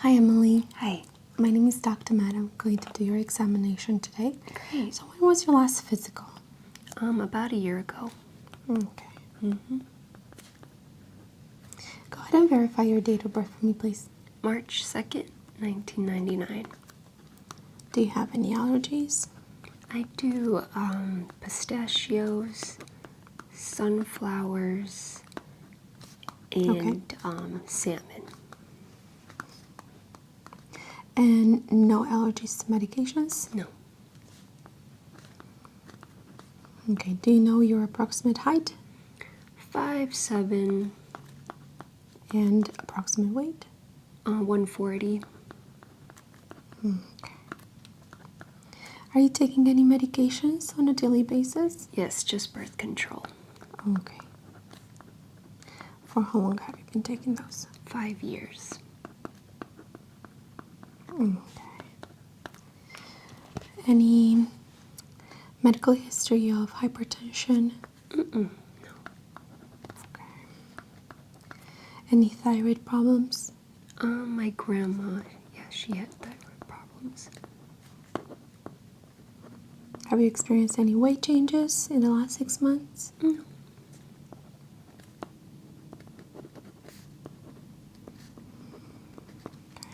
Hi, Emily. Hi. My name is Dr. Matt. I'm going to do your examination today. Great. So when was your last physical? About a year ago. Okay. Go ahead and verify your date of birth for me, please. March 2nd, 1999. Do you have any allergies? I do pistachios, sunflowers, and salmon. And no allergies to medications? No. Okay. Do you know your approximate height 5'7", and approximate weight? 140. Okay. Are you taking any medications on a daily basis? Yes, just birth control. Okay. For how long have you been taking those? 5 years. Okay. Any medical history of hypertension? No. Okay. Any thyroid problems? My grandma, she had thyroid problems. Have you experienced any weight changes in the last 6 months? No.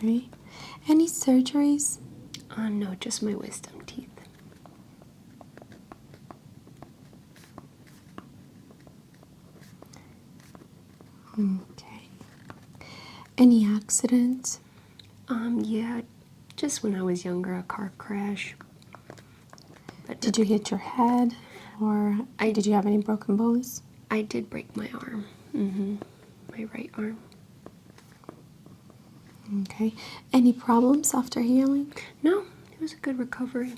Okay. Any surgeries? No, just my wisdom teeth. Okay. Any accidents? Yeah, just when I was younger, a car crash. But Did you hit your head, or did you have any broken bones? I did break my arm. My right arm. Okay. Any problems after healing? No, it was a good recovery.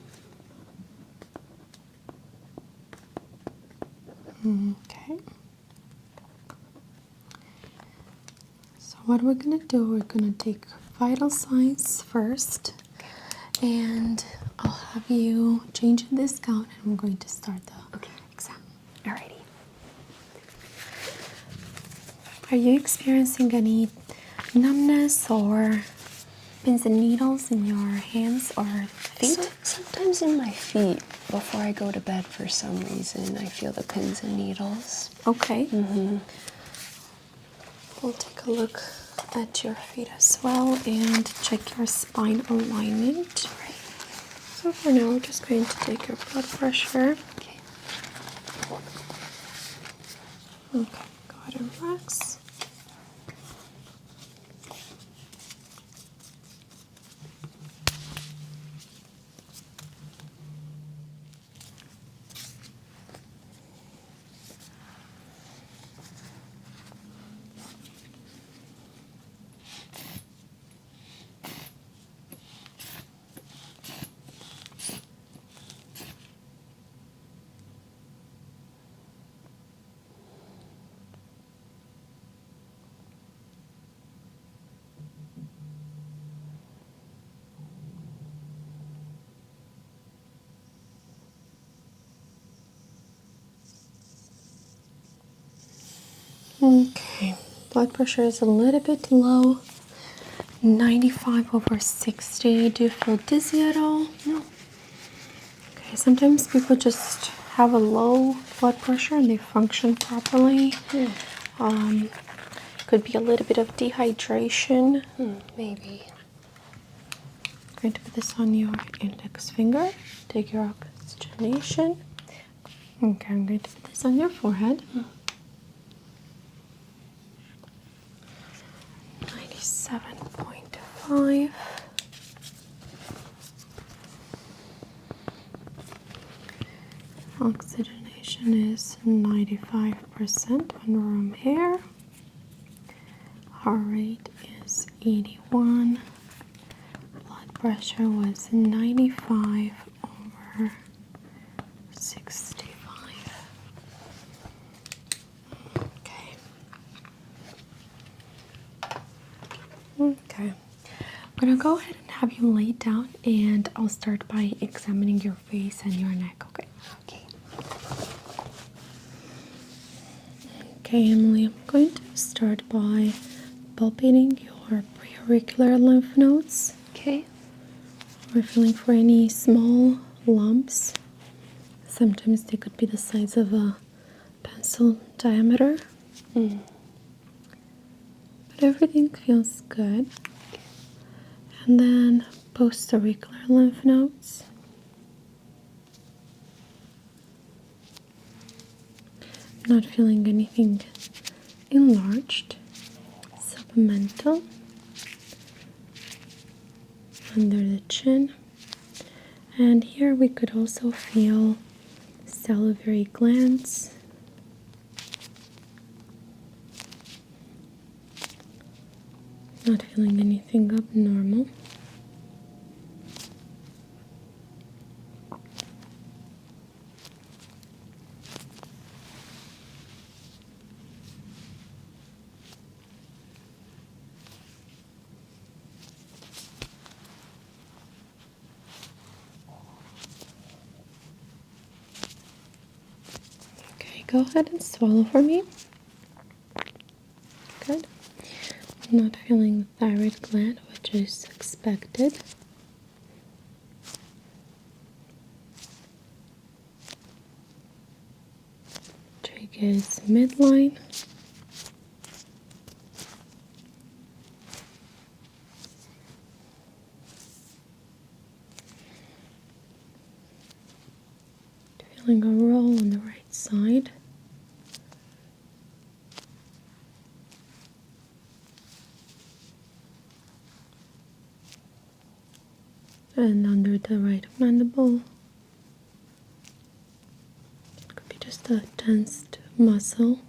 Okay. So what we're going to do, we're going to take vital signs first, and I'll have you change this gown, and we're going to start the exam. Alrighty. Are you experiencing any numbness or pins and needles in your hands or feet? Sometimes in my feet, before I go to bed, for some reason, I feel the pins and needles. Okay. We'll take a look at your feet as well and check your spine alignment. Right. So for now, we're just going to take your blood pressure. Okay. Okay, go ahead and relax. Okay, blood pressure is a little bit low. 95/60. Do you feel dizzy at all? No. Okay, sometimes people just have a low blood pressure and they function properly. Could be a little bit of dehydration. Maybe. I'm going to put this on your index finger. Take your oxygenation. Okay, I'm going to put this on your forehead. 97.5. Oxygenation is 95% on room air. Heart rate is 81. Blood pressure was 95/65. Okay. Okay. I'm gonna go ahead and have you lay down, and I'll start by examining your face and your neck. Okay. Okay. Okay, Emily, I'm going to start by palpating your auricular lymph nodes. Okay. We're feeling for any small lumps. Sometimes they could be the size of a pencil diameter. Mm. But everything feels good. And then post-auricular lymph nodes. Not feeling anything enlarged. Submental. Under the chin. And here we could also feel salivary glands. Not feeling anything abnormal. Okay, go ahead and swallow for me. Good. Not feeling the thyroid gland, which is expected. Trachea's midline. Feeling a roll on the right side. And under the right mandible. It could be just a tensed muscle.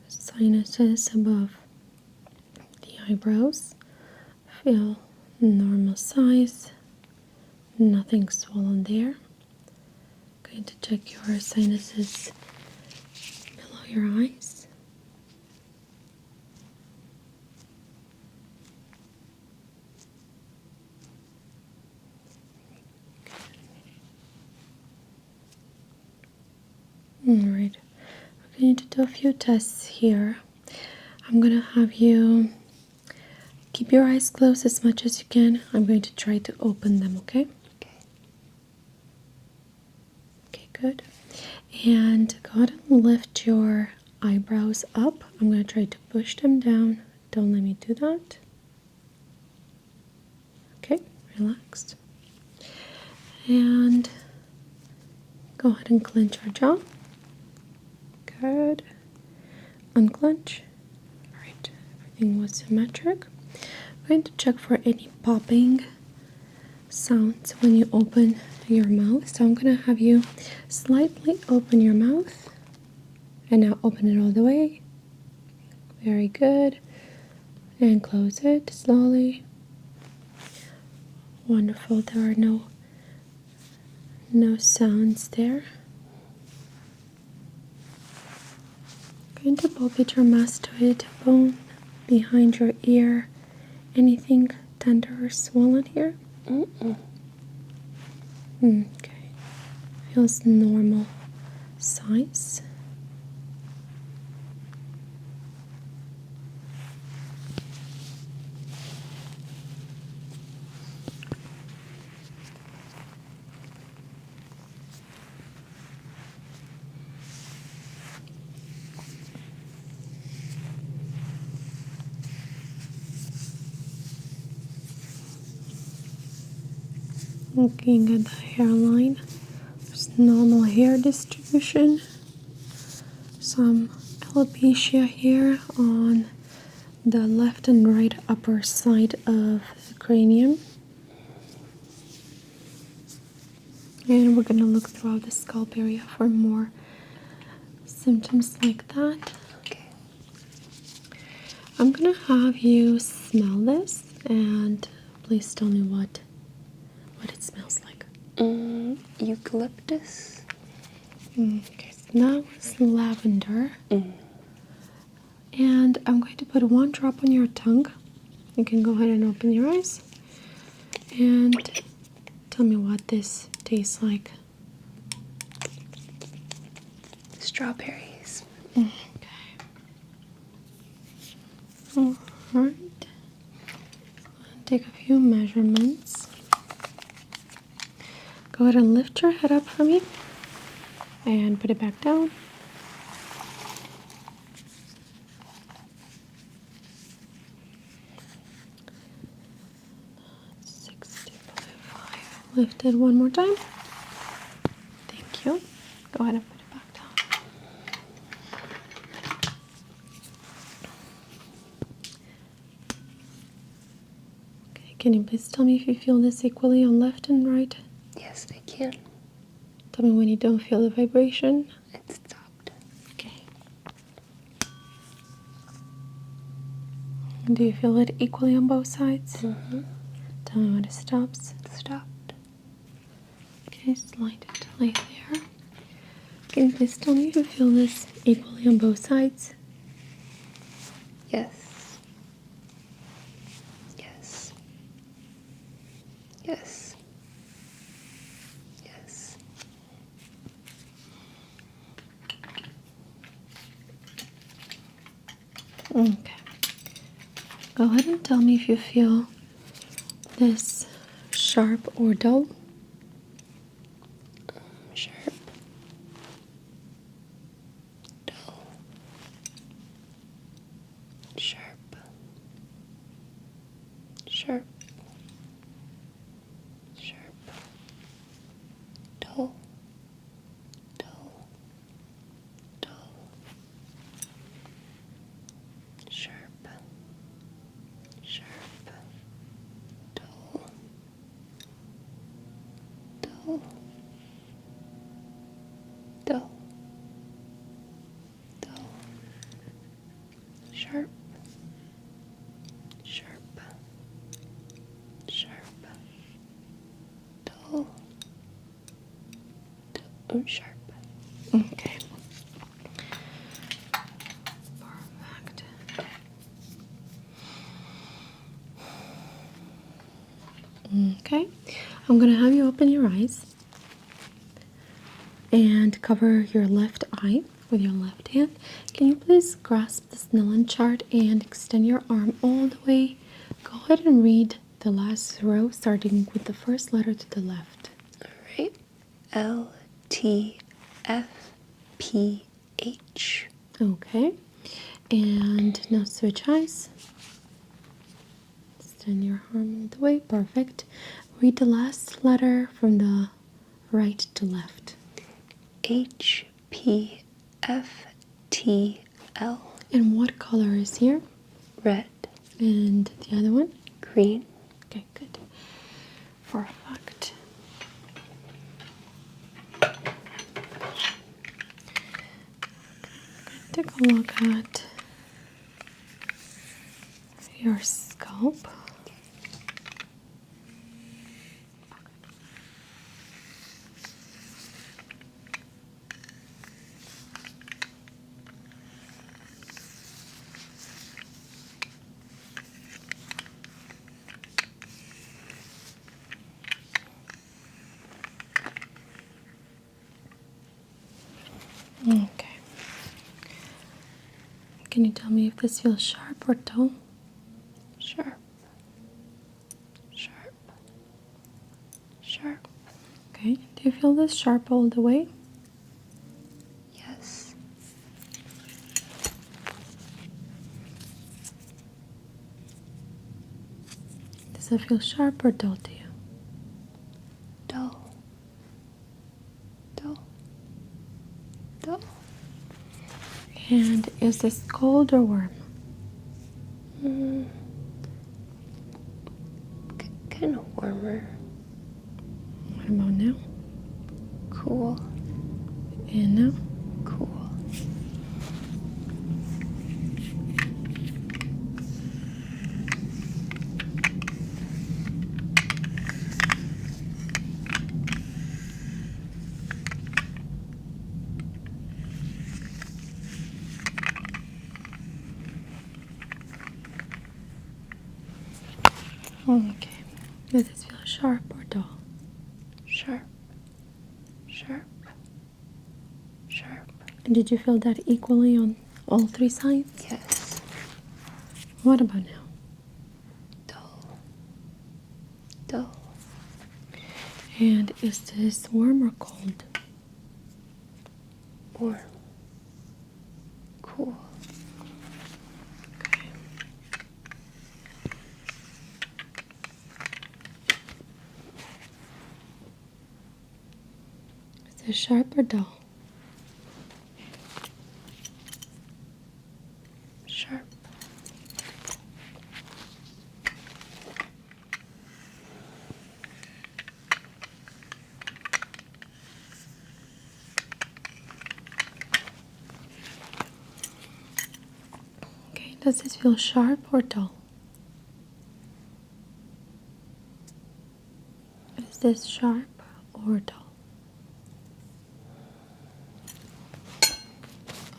Sinuses above the eyebrows feel normal size, nothing swollen there. Going to check your sinuses below your eyes. Alright, we're going to do a few tests here. I'm going to have you keep your eyes closed as much as you can. I'm going to try to open them, okay? Okay. Okay, good. And go ahead and lift your eyebrows up. I'm going to try to push them down. Don't let me do that. Okay, relaxed. And go ahead and clench your jaw. Good. Unclench. Alright, everything was symmetric. I'm going to check for any popping sounds when you open your mouth. So I'm going to have you slightly open your mouth. And now open it all the way. Very good. And close it slowly. Wonderful. There are no sounds there. Going to palpate your mastoid bone behind your ear. Anything tender or swollen here? Okay. Feels normal size. Looking at the hairline, there's normal hair distribution. Some alopecia here on the left and right upper side of the cranium. And we're going to look throughout the scalp area for more symptoms like that. Okay. I'm gonna have you smell this and please tell me what it smells like. Eucalyptus. Okay, so that was lavender. And I'm going to put 1 drop on your tongue. You can go ahead and open your eyes and tell me what this tastes like. Strawberries. Okay. Alright. Take a few measurements. Go ahead and lift your head up for me and put it back down. Lifted one more time. Thank you. Go ahead and put it back down. Okay, can you please tell me if you feel this equally on left and right? Yes, I can. Tell me when you don't feel the vibration. It stopped. Okay. Do you feel it equally on both sides? Tell me when it stops. It stopped. Okay, slide it right there. Can you please tell me if you feel this equally on both sides? Yes. Yes. Yes. Yes. Okay. Go ahead and tell me if you feel this sharp or dull. Sharp. Dull. Sharp. Sharp. Sharp. Dull. Dull. Dull. Sharp. Sharp. Dull. Dull. Dull. Dull. Sharp. Sharp. Sharp. Dull. Sharp. Okay. Perfect. Okay. I'm going to have you open your eyes and cover your left eye with your left hand. Can you please grasp the Snellen chart and extend your arm all the way? Go ahead and read the last row, starting with the first letter to the left. All right. LTFPH. Okay. And now switch eyes. Extend your arm all the way. Perfect. Read the last letter from the right to left. HPFTL. And what color is here? Red. And the other one? Green. Okay, good. Perfect. Take a look at your scalp. Okay. Can you tell me if this feels sharp or dull? Sharp. Sharp. Sharp. Okay. Do you feel this sharp all the way? Yes. Does it feel sharp or dull to you? Dull. Dull. Dull. And is this cold or warm? Kind of warmer. What about now? Cool. And now? Cool. Okay. Does this feel sharp or dull? Sharp. Sharp. Sharp. And did you feel that equally on all three sides? Yes. What about now? Dull. Dull. And is this warm or cold? Warm. Cool. Okay. Is this sharp or dull? Sharp. Okay, does this feel sharp or dull? Is this sharp or dull?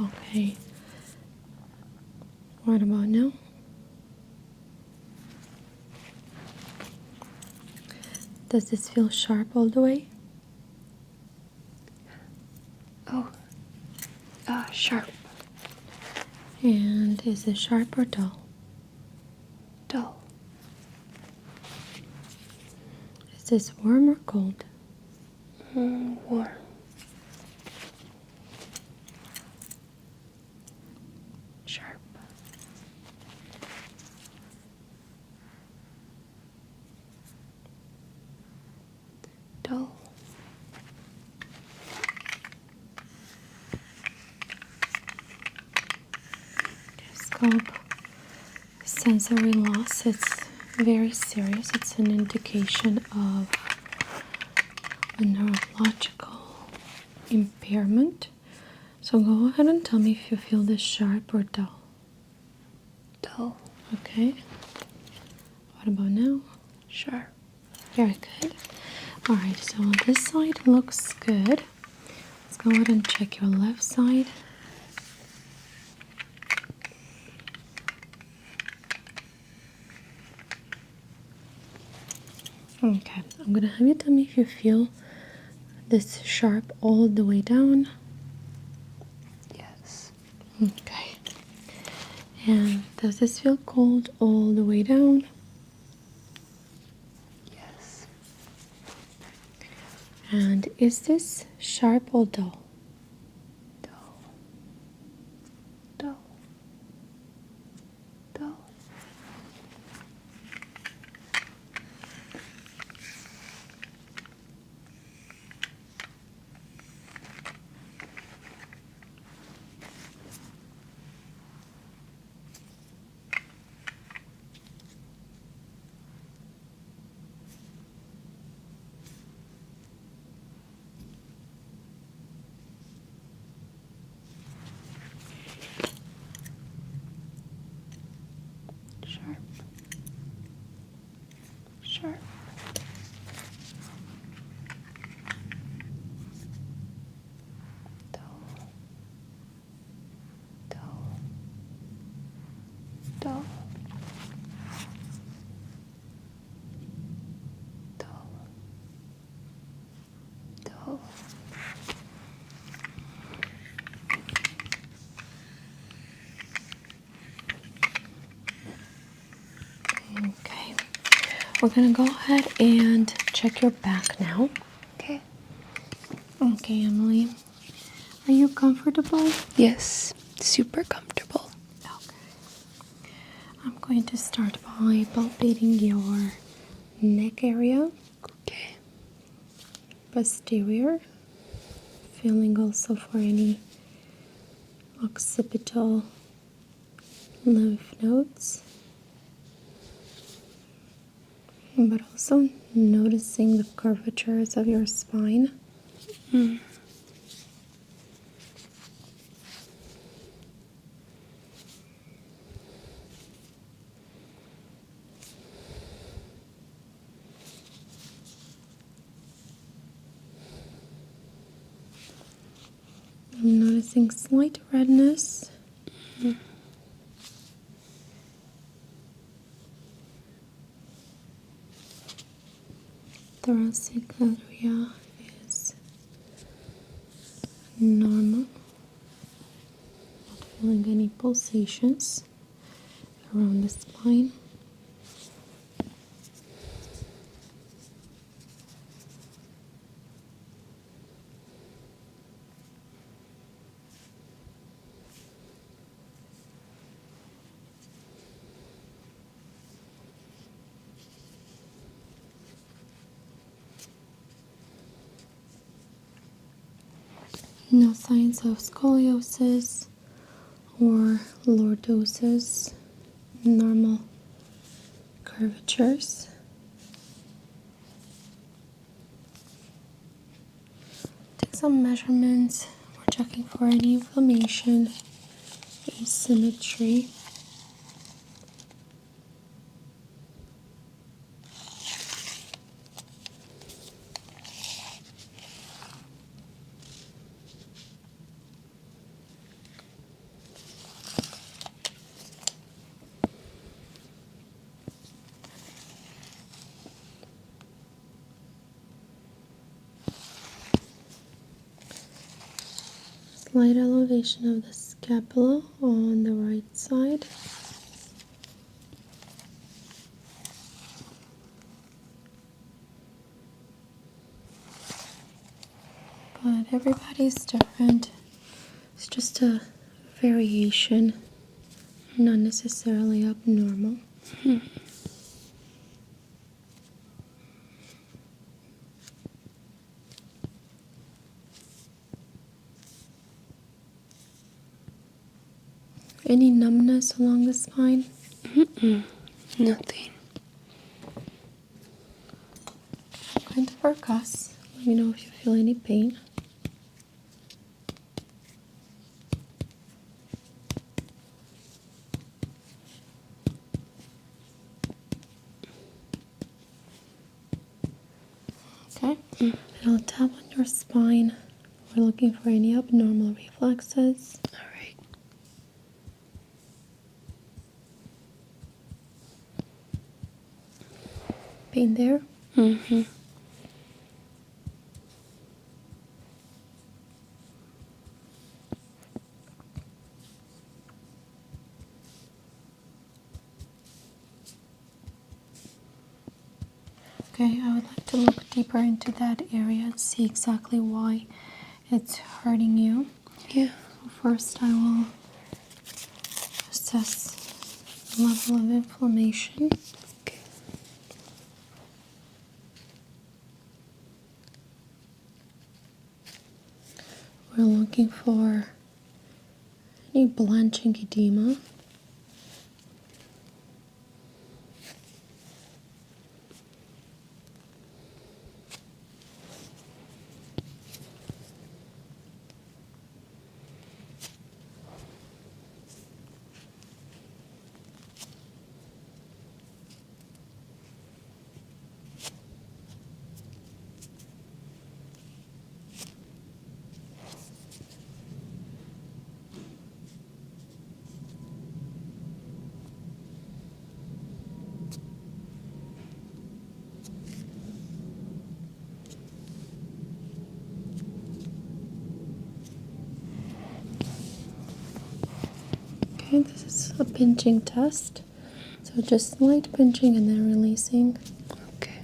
Okay. What about now? Does this feel sharp all the way? Oh. Sharp. And is this sharp or dull? Dull. Is this warm or cold? Warm. Sharp. Dull. Scope sensory loss. It's very serious. It's an indication of a neurological impairment. So go ahead and tell me if you feel this sharp or dull. Dull. Okay. What about now? Sharp. Very good. Alright, so this side looks good. Let's go ahead and check your left side. Okay, I'm gonna have you tell me if you feel this sharp all the way down. Yes. Okay. And does this feel cold all the way down? Yes. And is this sharp or dull? Dull. Dull. Dull. Sharp. Sharp. Dull. Dull. Dull. Dull. Dull. Okay. We're gonna go ahead and check your back now. Okay. Okay, Emily. Are you comfortable? Yes. Super comfortable. Okay. I'm going to start by palpating your neck area, Okay. posterior, feeling also for any occipital lymph nodes, but also noticing the curvatures of your spine. I'm noticing slight redness. thoracic area is normal. Not feeling any pulsations around the spine. No signs of scoliosis or lordosis, normal curvatures. Take some measurements. We're checking for any inflammation, asymmetry. Slight elevation of the scapula on the right side. But everybody's different. It's just a variation, not necessarily abnormal. Any numbness along the spine? Nothing. I'm going to percuss. Let me know if you feel any pain. Okay, and I'll tap on your spine. We're looking for any abnormal reflexes. All right. Pain there? Mm-hmm. Okay, I would like to look deeper into that area and see exactly why it's hurting you. Yeah. So first I will assess the level of inflammation. Okay. We're looking for any blanching edema. Okay, this is a pinching test. So just light pinching and then releasing. Okay.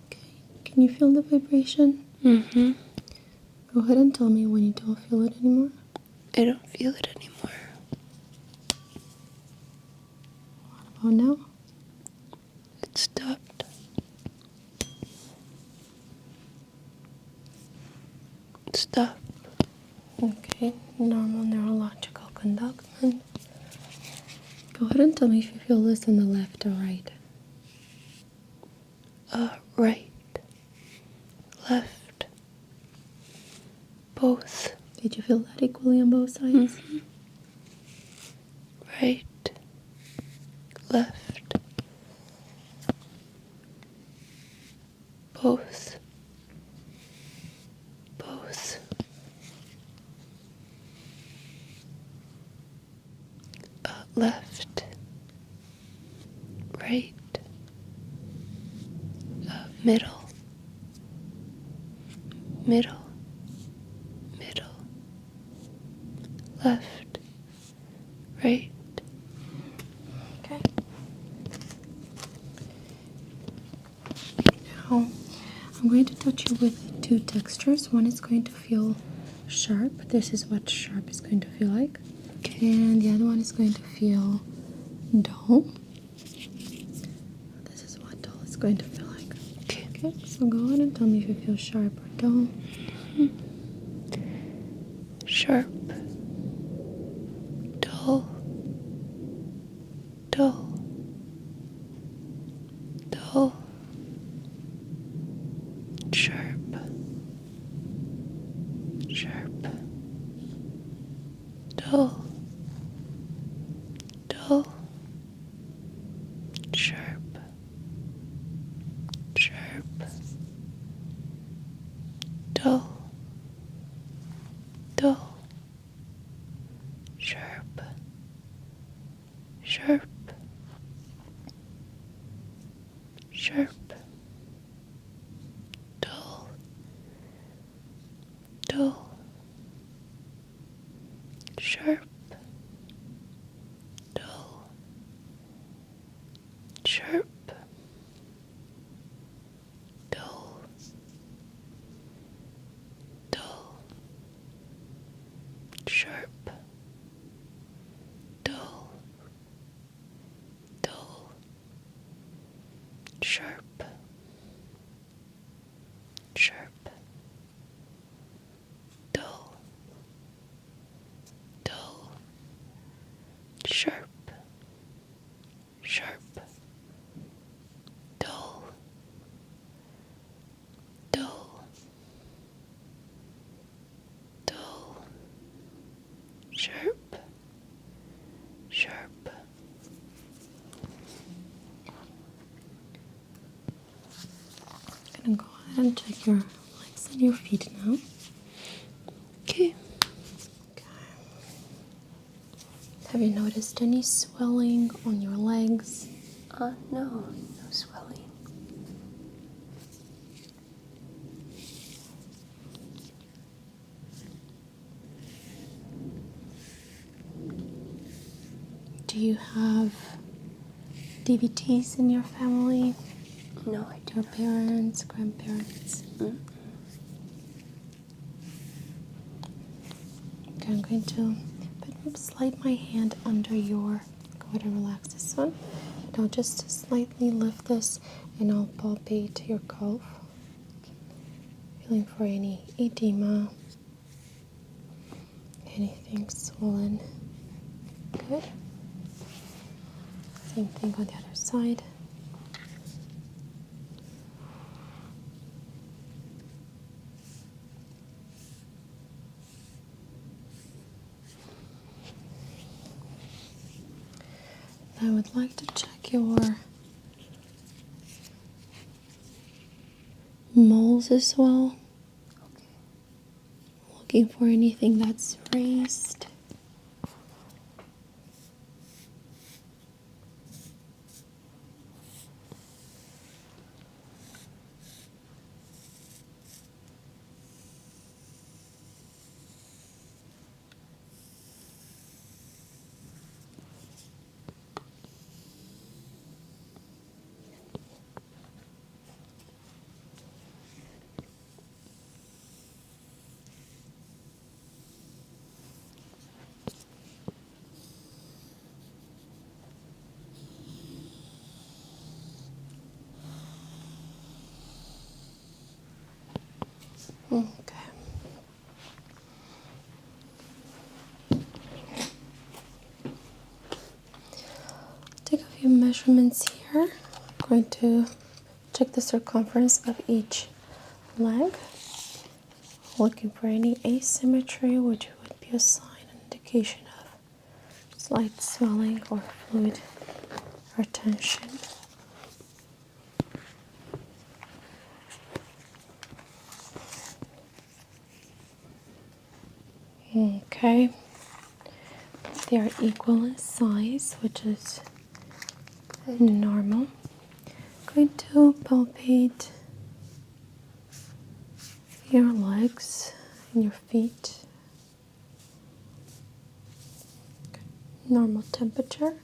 Okay, can you feel the vibration? Mm-hmm. Go ahead and tell me when you don't feel it anymore. I don't feel it anymore. What about now? It stopped. It stopped. Okay, normal neurological conduction. Go ahead and tell me if you feel this on the left or right. Right. Left. both. Did you feel that equally on both sides? Mm-hmm. Right, left, both, both, left, right, middle, middle, middle, left, right. Okay. Now, I'm going to touch you with two textures. One is going to feel sharp. This is what sharp is going to feel like. Okay. And the other one is going to feel dull. This is what dull is going to feel like. Okay. Okay, so go ahead and tell me if you feel sharp or dull. Sharp, dull, dull, dull, sharp, sharp, dull, dull, sharp, sharp, dull, dull, sharp, sharp, sharp, dull, dull, sharp, dull, sharp, dull, dull, sharp, dull, dull, sharp, sharp, dull, dull, sharp, sharp, dull, dull, dull, sharp, sharp. I'm gonna go ahead and check your legs and your feet now. Okay. Have you noticed any swelling on your legs? No swelling. Do you have DVTs in your family? No, I do Your not. parents, grandparents? Mm. Okay, I'm going to slide my hand under your. Go ahead and relax this one. And I'll just slightly lift this and I'll palpate your calf. Feeling for any edema, anything swollen. Good. Same thing on the other side. I would like to check your moles as well. Okay. Looking for anything that's raised. Okay. Take a few measurements here. I'm going to check the circumference of each leg. Looking for any asymmetry, which would be a sign, an indication of slight swelling or fluid retention. Okay, they are equal in size, which is normal. Going to palpate your legs and your feet. Normal temperature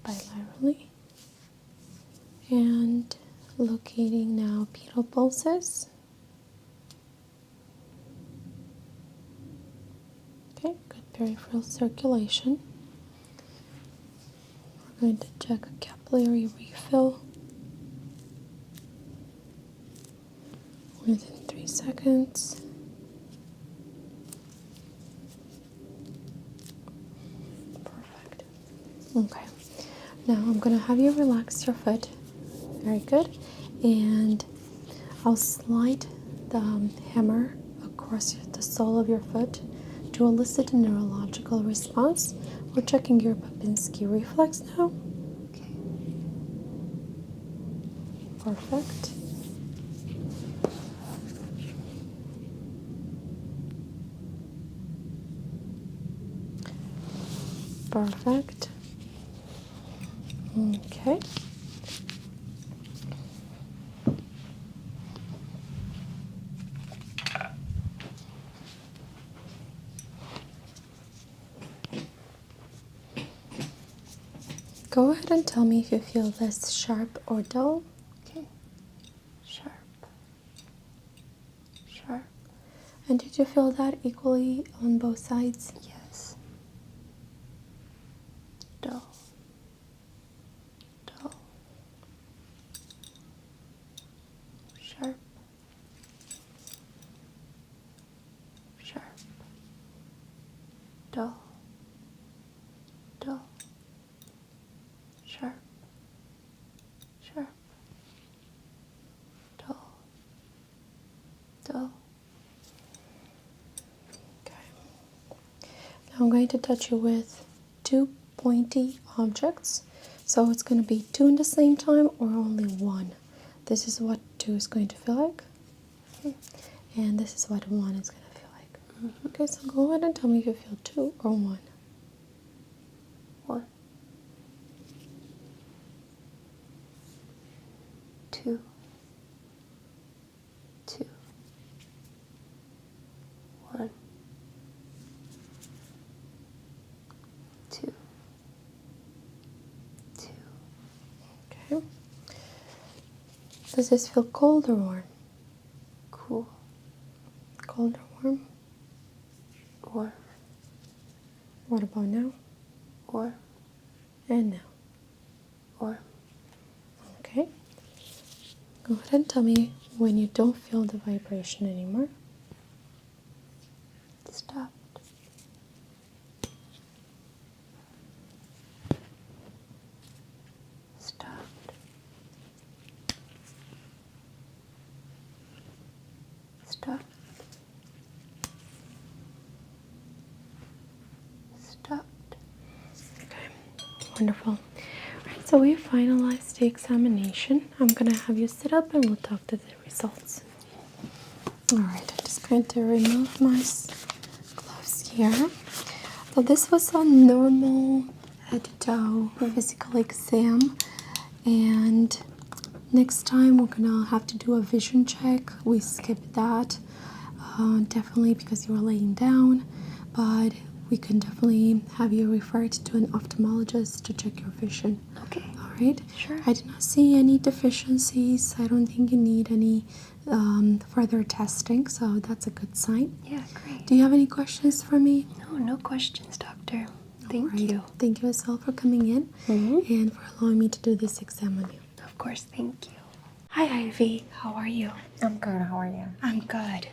bilaterally. And locating now pedal pulses. Okay, good peripheral circulation. We're going to check a capillary refill within 3 seconds. Perfect. Okay. Now I'm going to have you relax your foot. Very good. And I'll slide the hammer across the sole of your foot to elicit a neurological response. We're checking your Babinski reflex now. Okay. Perfect. Perfect. Okay. Go ahead and tell me if you feel this sharp or dull. Okay. Sharp. Sharp. And did you feel that equally on both sides? Yes. Dull. Dull. Sharp. Sharp. Dull. Dull. Sharp. Sharp. Dull. Dull. Okay. Now I'm going to touch you with 2 pointy objects. So it's going to be 2 in the same time or only 1. This is what 2 is going to feel like. And this is what 1 is going to feel like. Okay, so go ahead and tell me if you feel 2 or 1. 1. 2. 2. 1. 2. 2. Okay. Does this feel cold or warm? Cool. Cold or warm? Warm. What about now? Warm. And now? Warm. Okay. Go ahead and tell me when you don't feel the vibration anymore. Stopped. Stopped. Stopped. Stopped. Okay, wonderful. All right, so we finalized the examination. I'm going to have you sit up and we'll talk to the results. All right, I'm just going to remove my gloves here. So this was a normal head-to-toe physical exam, and next time we're gonna have to do a vision check. We skipped that, definitely because you were laying down, but we can definitely have you referred to an ophthalmologist to check your vision. Okay. All right. Sure. I did not see any deficiencies. I don't think you need any further testing, so that's a good sign. Yeah, great. Do you have any questions for me? No, no questions, doctor. Thank All right. you. Thank you as well for coming in and for allowing me to do this exam on you. Of course, thank you. Hi, Ivy. How are you? I'm good. How are you? I'm good.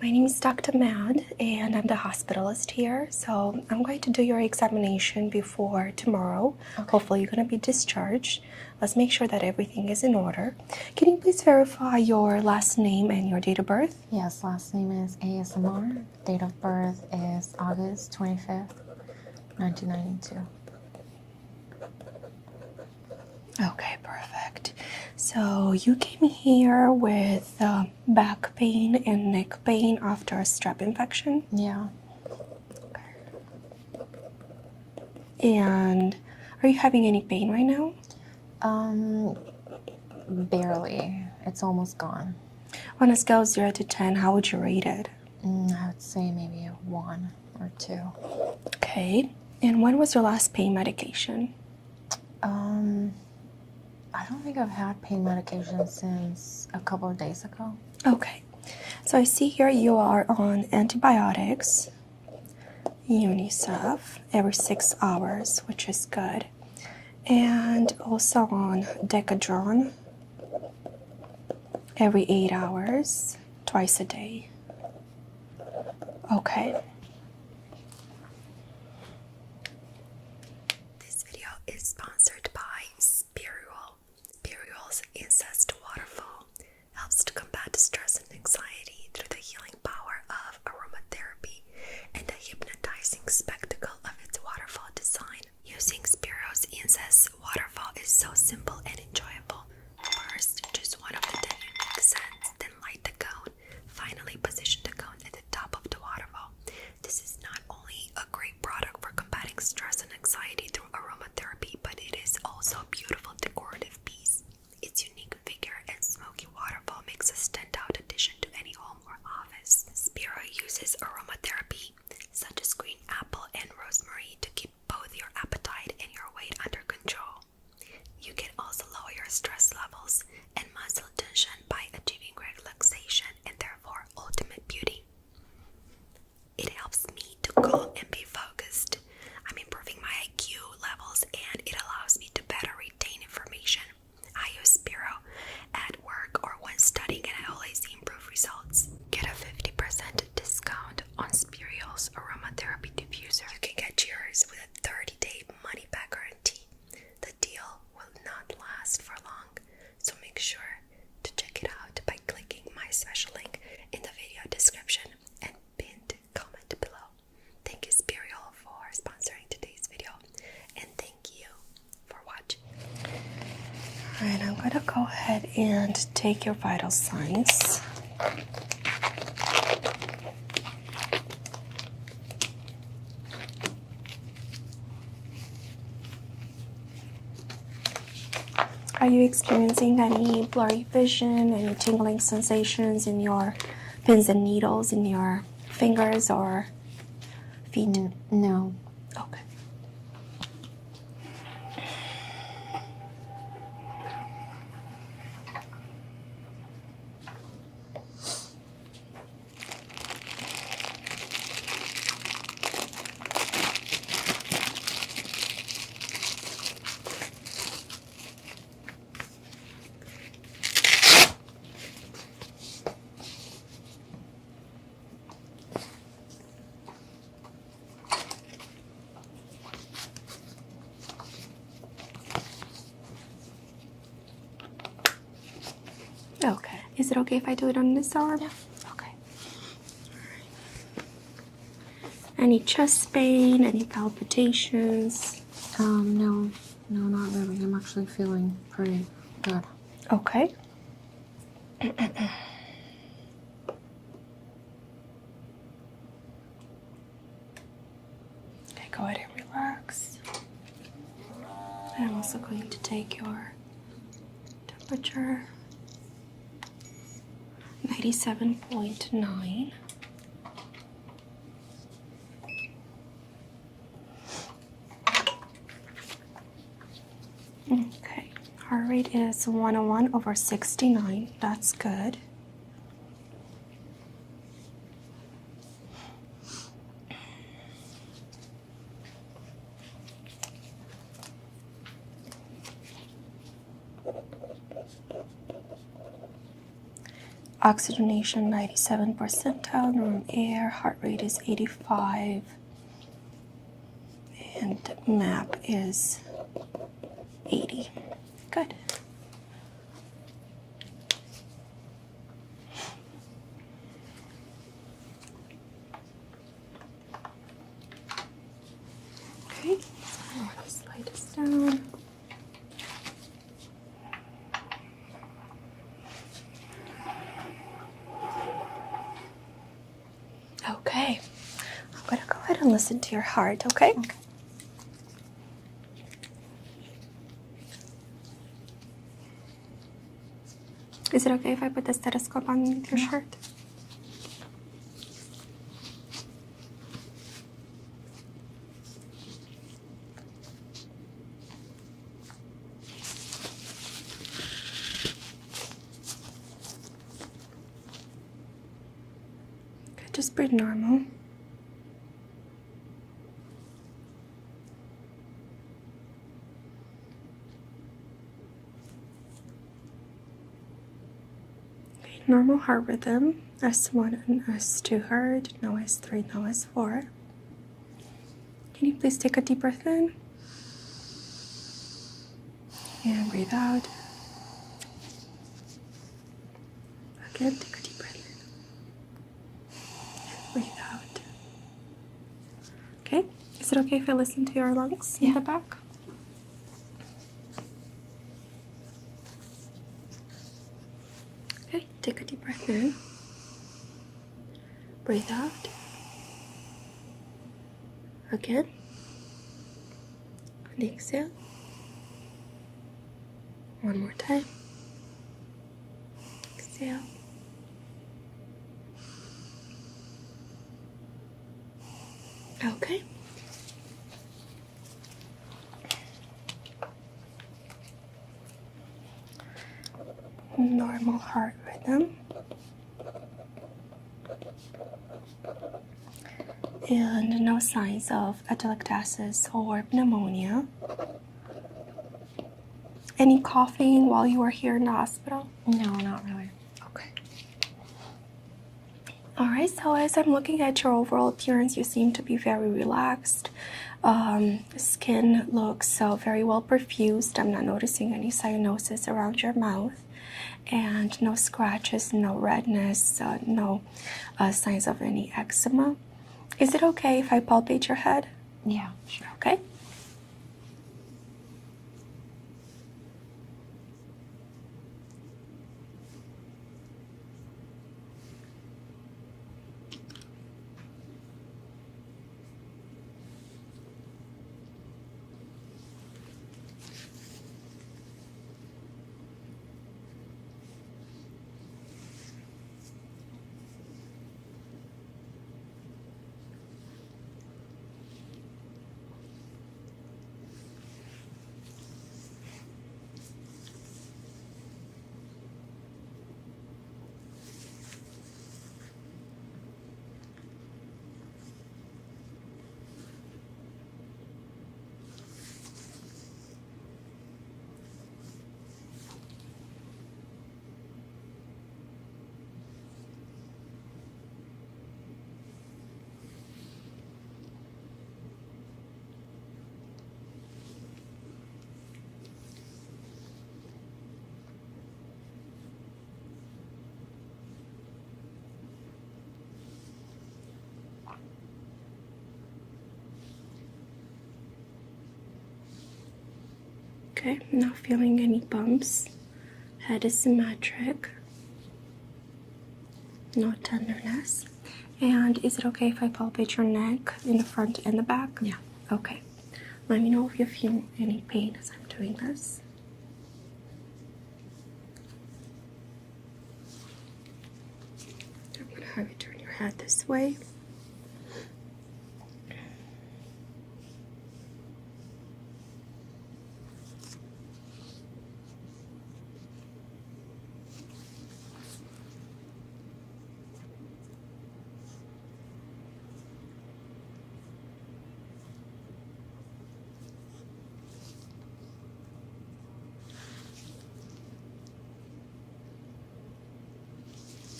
My name is Dr. Mad, and I'm the hospitalist here. So I'm going to do your examination before tomorrow. Okay. Hopefully, you're going to be discharged. Let's make sure that everything is in order. Can you please verify your last name and your date of birth? Yes, last name is ASMR. Date of birth is August 25th, 1992. Okay, perfect. So you came here with back pain and neck pain after a strep infection? Yeah. And are you having any pain right now? Barely. It's almost gone. On a scale of 0 to 10, how would you rate it? I would say maybe a 1 or 2. Okay. And when was your last pain medication? I don't think I've had pain medication since a couple of days ago. Okay. So I see here you are on antibiotics, Unicef, every 6 hours, which is good. And also on Decadron, every 8 hours, twice a day. Okay. This video is sponsored by Spiritual. Spiritual's incest waterfall helps to combat stress and anxiety through the healing power of aromatherapy and the hypnotizing spectacle of its waterfall design. Using Spiritual's incest waterfall is so simple and enjoyable. First, choose one of the 10 unique scents, then light the cone. Finally, position the cone at the top of the waterfall. This is not only a great product for combating stress and anxiety through aromatherapy, but it is also a beautiful decorative piece. Its unique figure and smoky waterfall makes a standout addition to any home or office. Spiro uses aromatherapy, such as green apple and rosemary, to keep both your appetite and your weight under control. You can also lower your stress levels and muscle tension by achieving relaxation and therefore ultimate beauty. It helps me to calm and be focused. I'm improving my IQ levels and it allows me to better retain information. I use Spiro at work or when studying and I always see improved results. Get a 50% discount on Spirio's aromatherapy diffuser. You can get yours with a 30-day money-back guarantee. The deal will not last for long, so make sure to check it out by clicking my special link in the video description and pinned comment below. Thank you Spirial for sponsoring today's video, and thank you for watching. Alright, I'm gonna go ahead and take your vital signs. Are you experiencing any blurry vision, any tingling sensations in your pins and needles in your fingers or feet? No. Okay. Okay. Is it okay if I do it on this arm? Yeah. Okay. Any chest pain? Any palpitations? No, not really. I'm actually feeling pretty good. Okay. Okay, go ahead and relax. I'm also going to take your temperature. 97.9. Okay, heart rate is 101/69. That's good. Oxygenation 97 percentile, room air, heart rate is 85, and MAP is 80. good. Okay, so I'm going to slide this down. Okay, I'm going to go ahead and listen to your heart, okay? Okay. Is it okay if I put the stethoscope on your shirt? Okay, just breathe normal. Normal heart rhythm, S1 and S2 heard, no S3, no S4. Can you please take a deep breath in? And breathe out. Again, take a deep breath in. And breathe out. Okay, is it okay if I listen to your lungs in the back? Okay, take a deep breath in. Breathe out. Again. And exhale. One more time. Exhale. Okay. Normal heart rhythm. And no signs of atelectasis or pneumonia. Any coughing while you were here in the hospital? No, not really. Okay. Alright, so as I'm looking at your overall appearance, you seem to be very relaxed. Skin looks very well perfused. I'm not noticing any cyanosis around your mouth. And no scratches, no redness, no signs of any eczema. Is it okay if I palpate your head? Yeah, sure. Okay. Okay, not feeling any bumps. Head is symmetric. No tenderness. And is it okay if I palpate your neck in the front and the back? Yeah. Okay. Let me know if you feel any pain as I'm doing this. I'm gonna have you turn your head this way.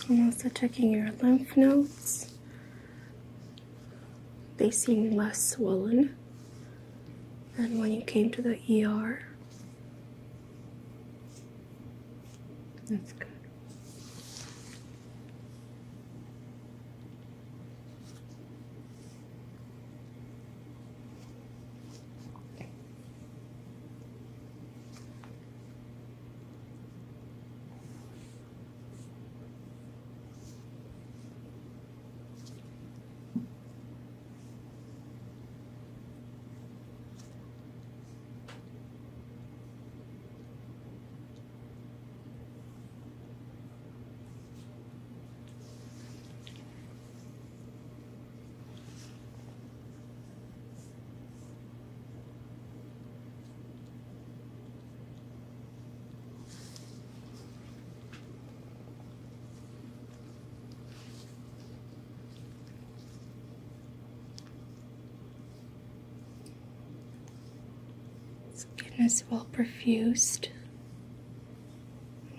I'm also checking your lymph nodes. They seem less swollen than when you came to the ER. That's good. Skin is well perfused.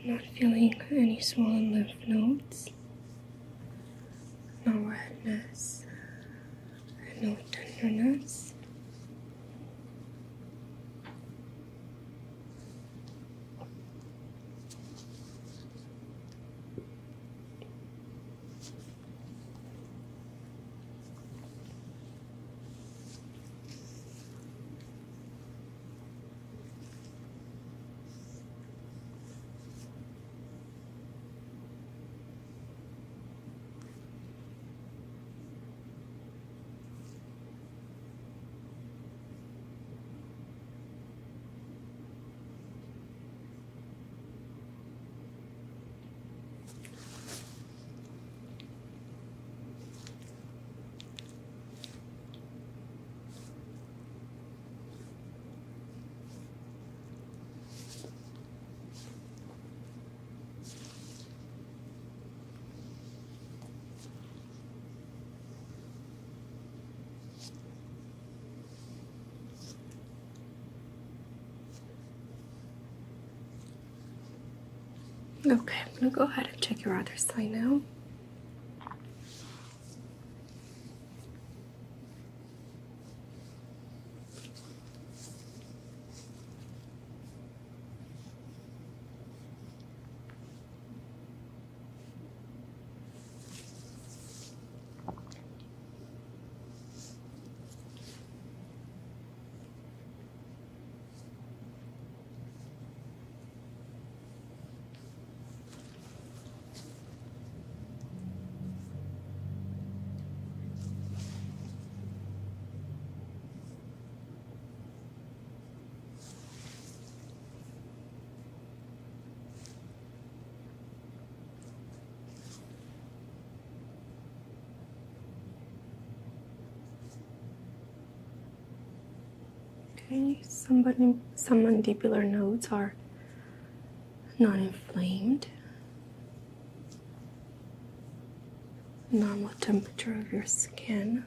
I'm not feeling any swollen lymph nodes, no redness, and no tenderness. Okay, I'm gonna go ahead and check your other side now. Okay, some mandibular nodes are not inflamed. Normal temperature of your skin.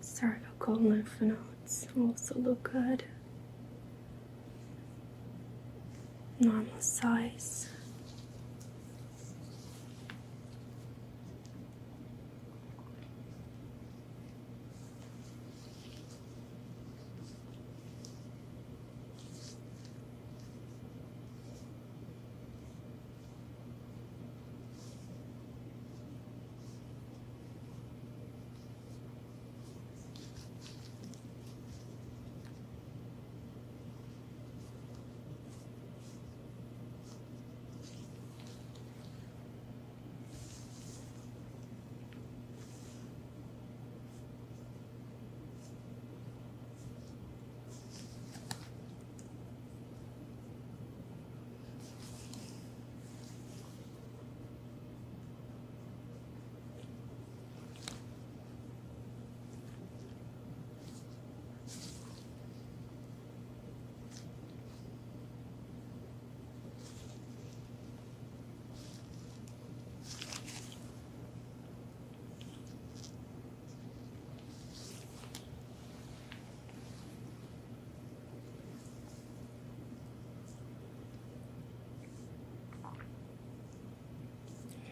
Cervical lymph nodes also look good. Normal size.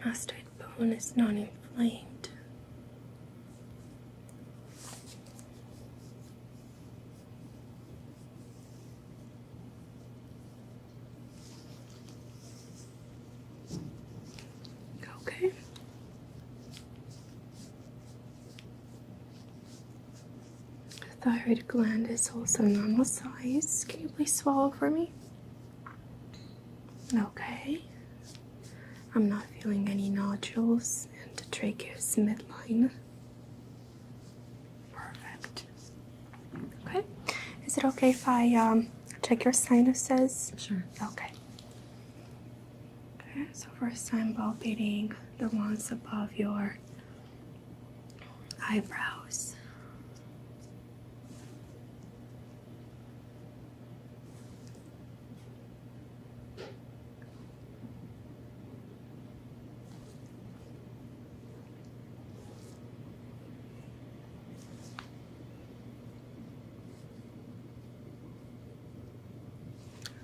mastoid bone is not inflamed. Okay. The thyroid gland is also normal size. Can you please swallow for me? Okay. I'm not feeling any nodules in the tracheus midline. Perfect. Okay. Is it okay if I check your sinuses? Sure. Okay. Okay, so first I'm palpating the ones above your eyebrows.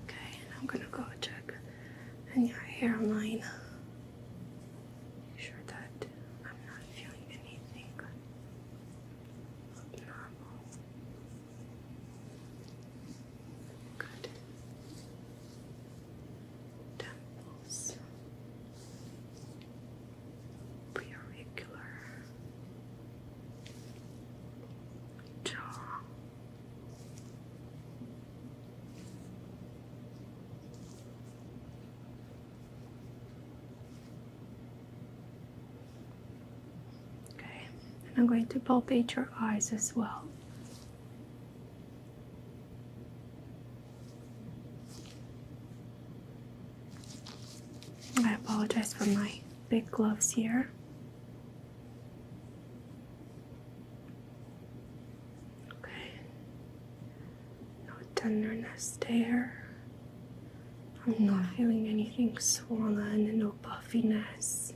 Okay, and I'm gonna go check in your hairline. Make sure that I'm not feeling anything abnormal. Good. Temples. Preauricular. Jaw. Okay, and I'm going to palpate your eyes as well. I apologize for my big gloves here. Okay, no tenderness there. I'm not feeling anything swollen, no puffiness.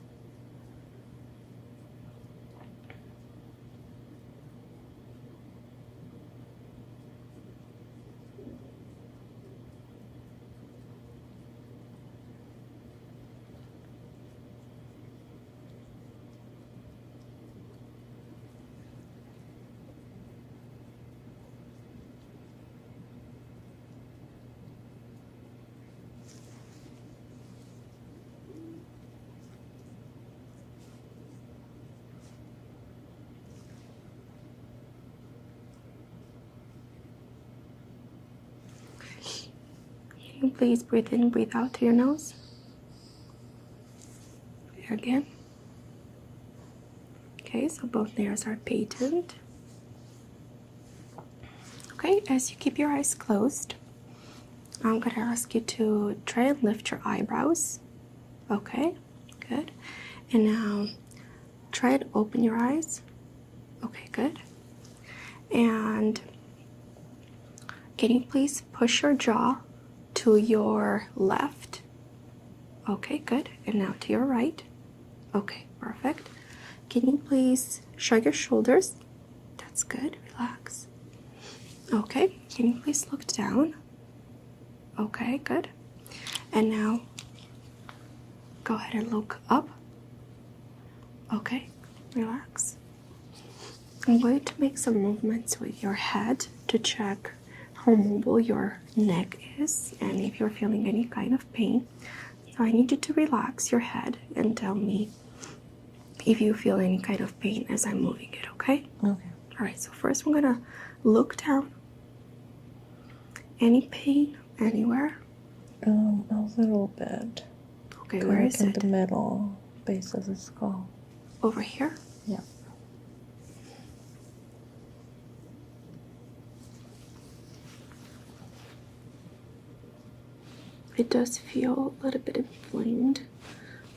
Can you please breathe in, breathe out to your nose? Here again. Okay, so both layers are patent. Okay, as you keep your eyes closed, I'm going to ask you to try and lift your eyebrows. Okay, good. And now try and open your eyes. Okay, good. And can you please push your jaw to your left? Okay, good. And now to your right. Okay, perfect. Can you please shrug your shoulders? That's good. Relax. Okay, can you please look down? Okay, good. And now go ahead and look up. Okay, relax. I'm going to make some movements with your head to check how mobile your neck is and if you're feeling any kind of pain. So I need you to relax your head and tell me if you feel any kind of pain as I'm moving it, okay? Okay. All right, so first we're gonna look down. Any pain anywhere? A little bit. Okay, where is in it? the middle base of the skull. Over here? Yeah. It does feel a little bit inflamed.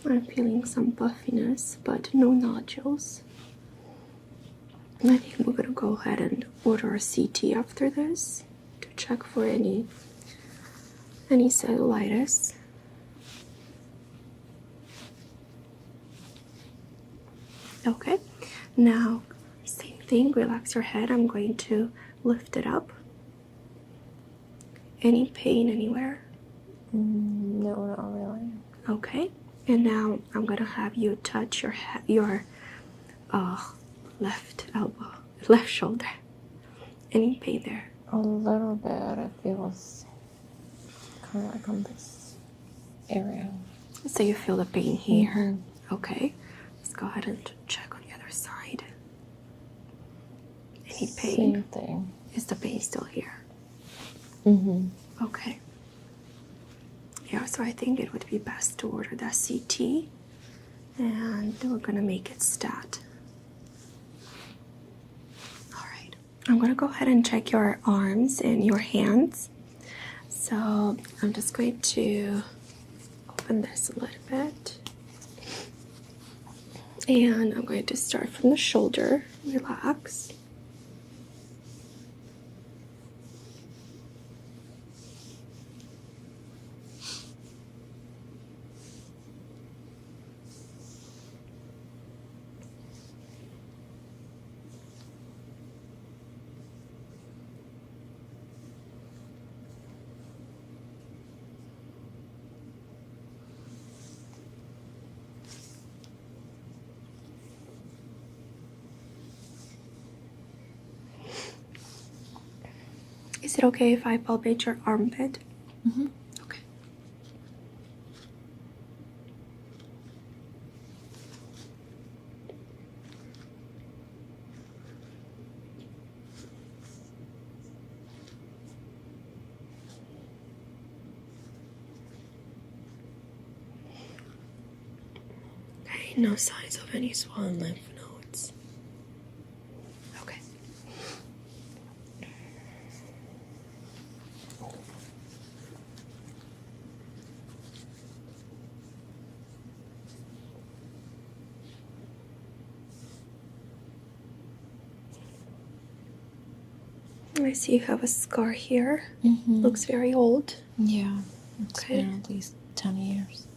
I'm feeling some puffiness, but no nodules. I think we're gonna go ahead and order a CT after this to check for any cellulitis. Okay, now same thing, relax your head. I'm going to lift it up. Any pain anywhere? No, not really. Okay, And now I'm gonna have you touch your left elbow, left shoulder. Any pain there? A little bit. It feels kind of like on this area. So you feel the pain here. Okay. Let's go ahead and check on the other side. Any pain? Same thing. Is the pain still here? Okay. Yeah, so I think it would be best to order that CT, and we're gonna make it stat. All right. I'm gonna go ahead and check your arms and your hands. So I'm just going to open this a little bit. And I'm going to start from the shoulder. Relax. Is it okay if I palpate your armpit? Okay. Okay, no signs of any swollen lymph nodes. Okay. I see you have a scar here. Looks very old. Yeah. It's Okay. been at least 10 years.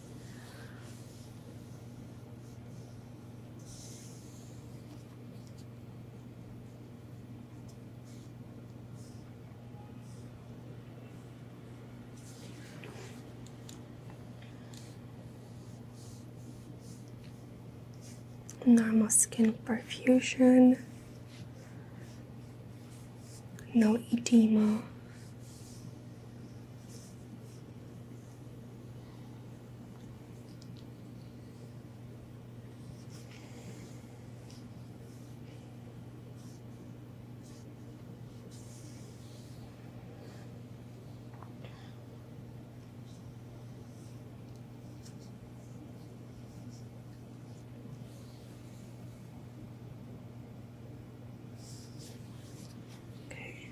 Normal skin perfusion. No edema. Okay.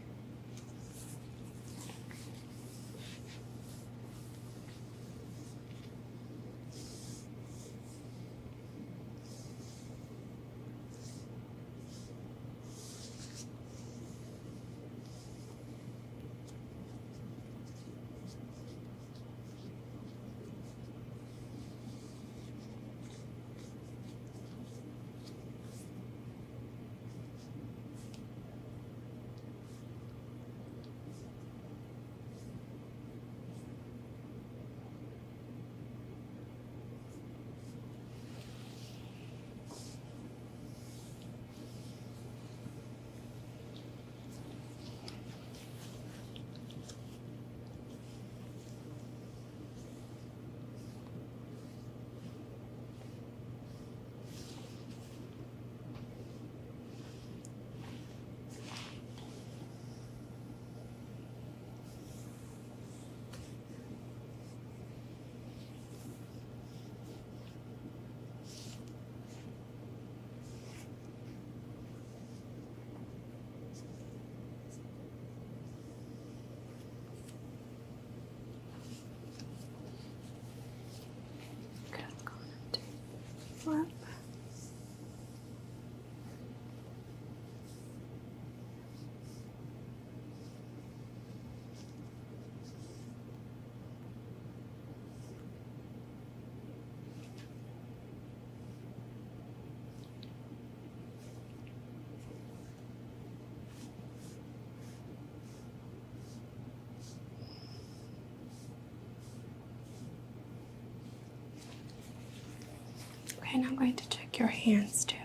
And I'm going to check your hands too.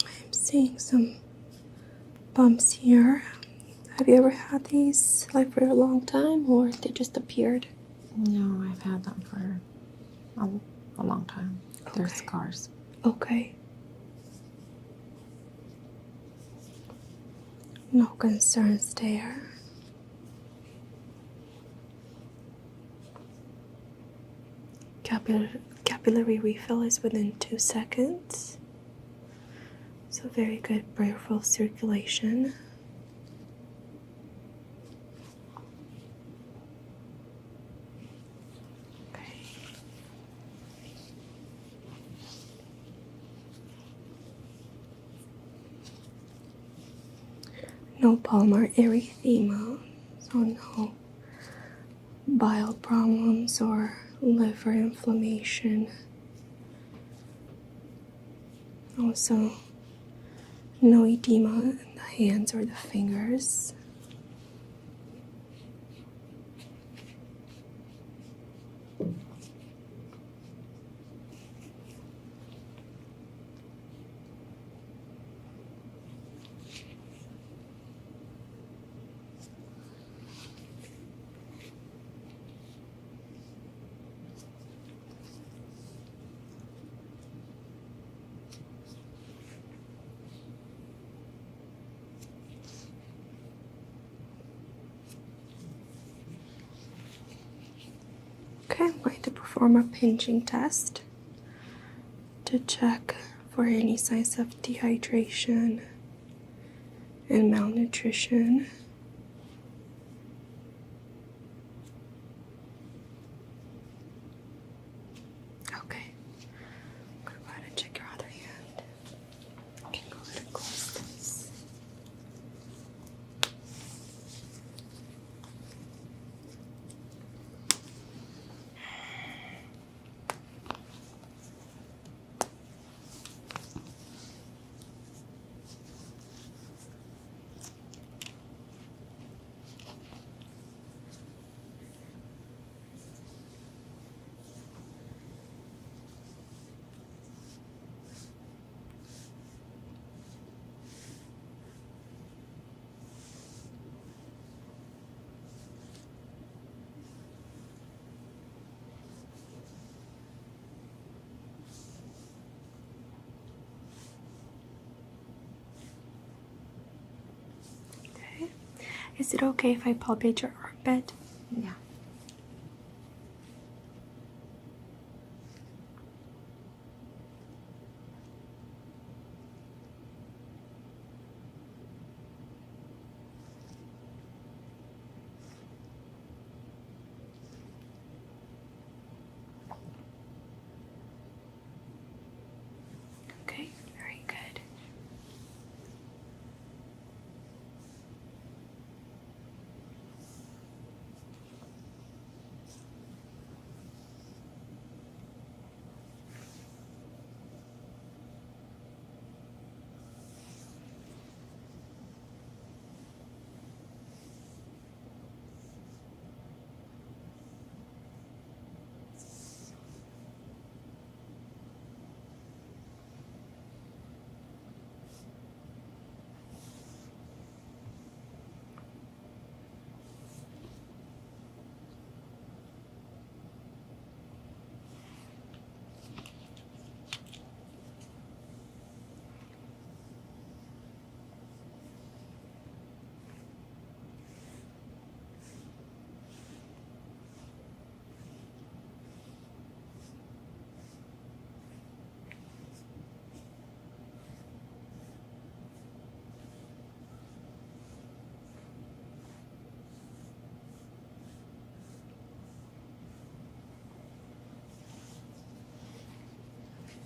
I'm seeing some bumps here. Have you ever had these like for a long time, or they just appeared? No, I've had them for a long time. They're Okay. scars. Okay. No concerns there. Capillary refill is within 2 seconds. So very good peripheral circulation. Okay. No palmar erythema, so no bile problems or liver inflammation. Also, no edema in the hands or the fingers. Okay, I'm going to perform a pinching test to check for any signs of dehydration and malnutrition. Okay, I'm going to go ahead and check your other hand. I can go ahead and close this. Okay. Is it okay if I palpate your armpit? Yeah. Okay, very good.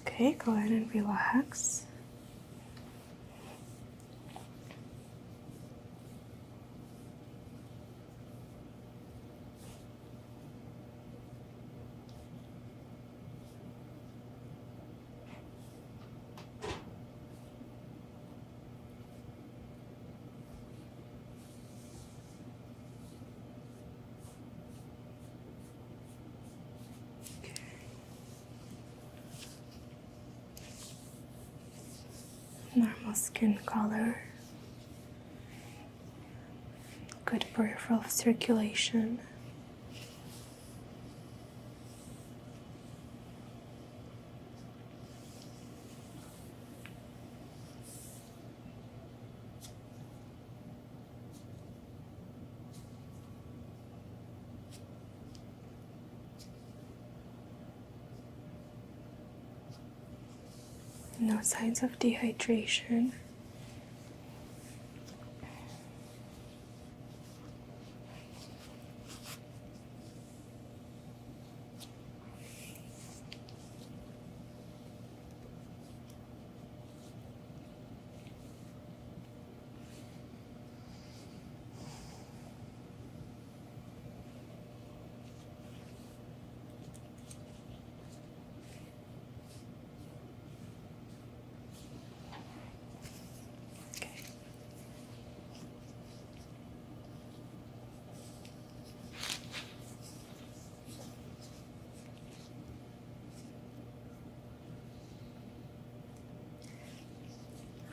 Okay, go ahead and relax. normal skin color, good peripheral circulation. No signs of dehydration.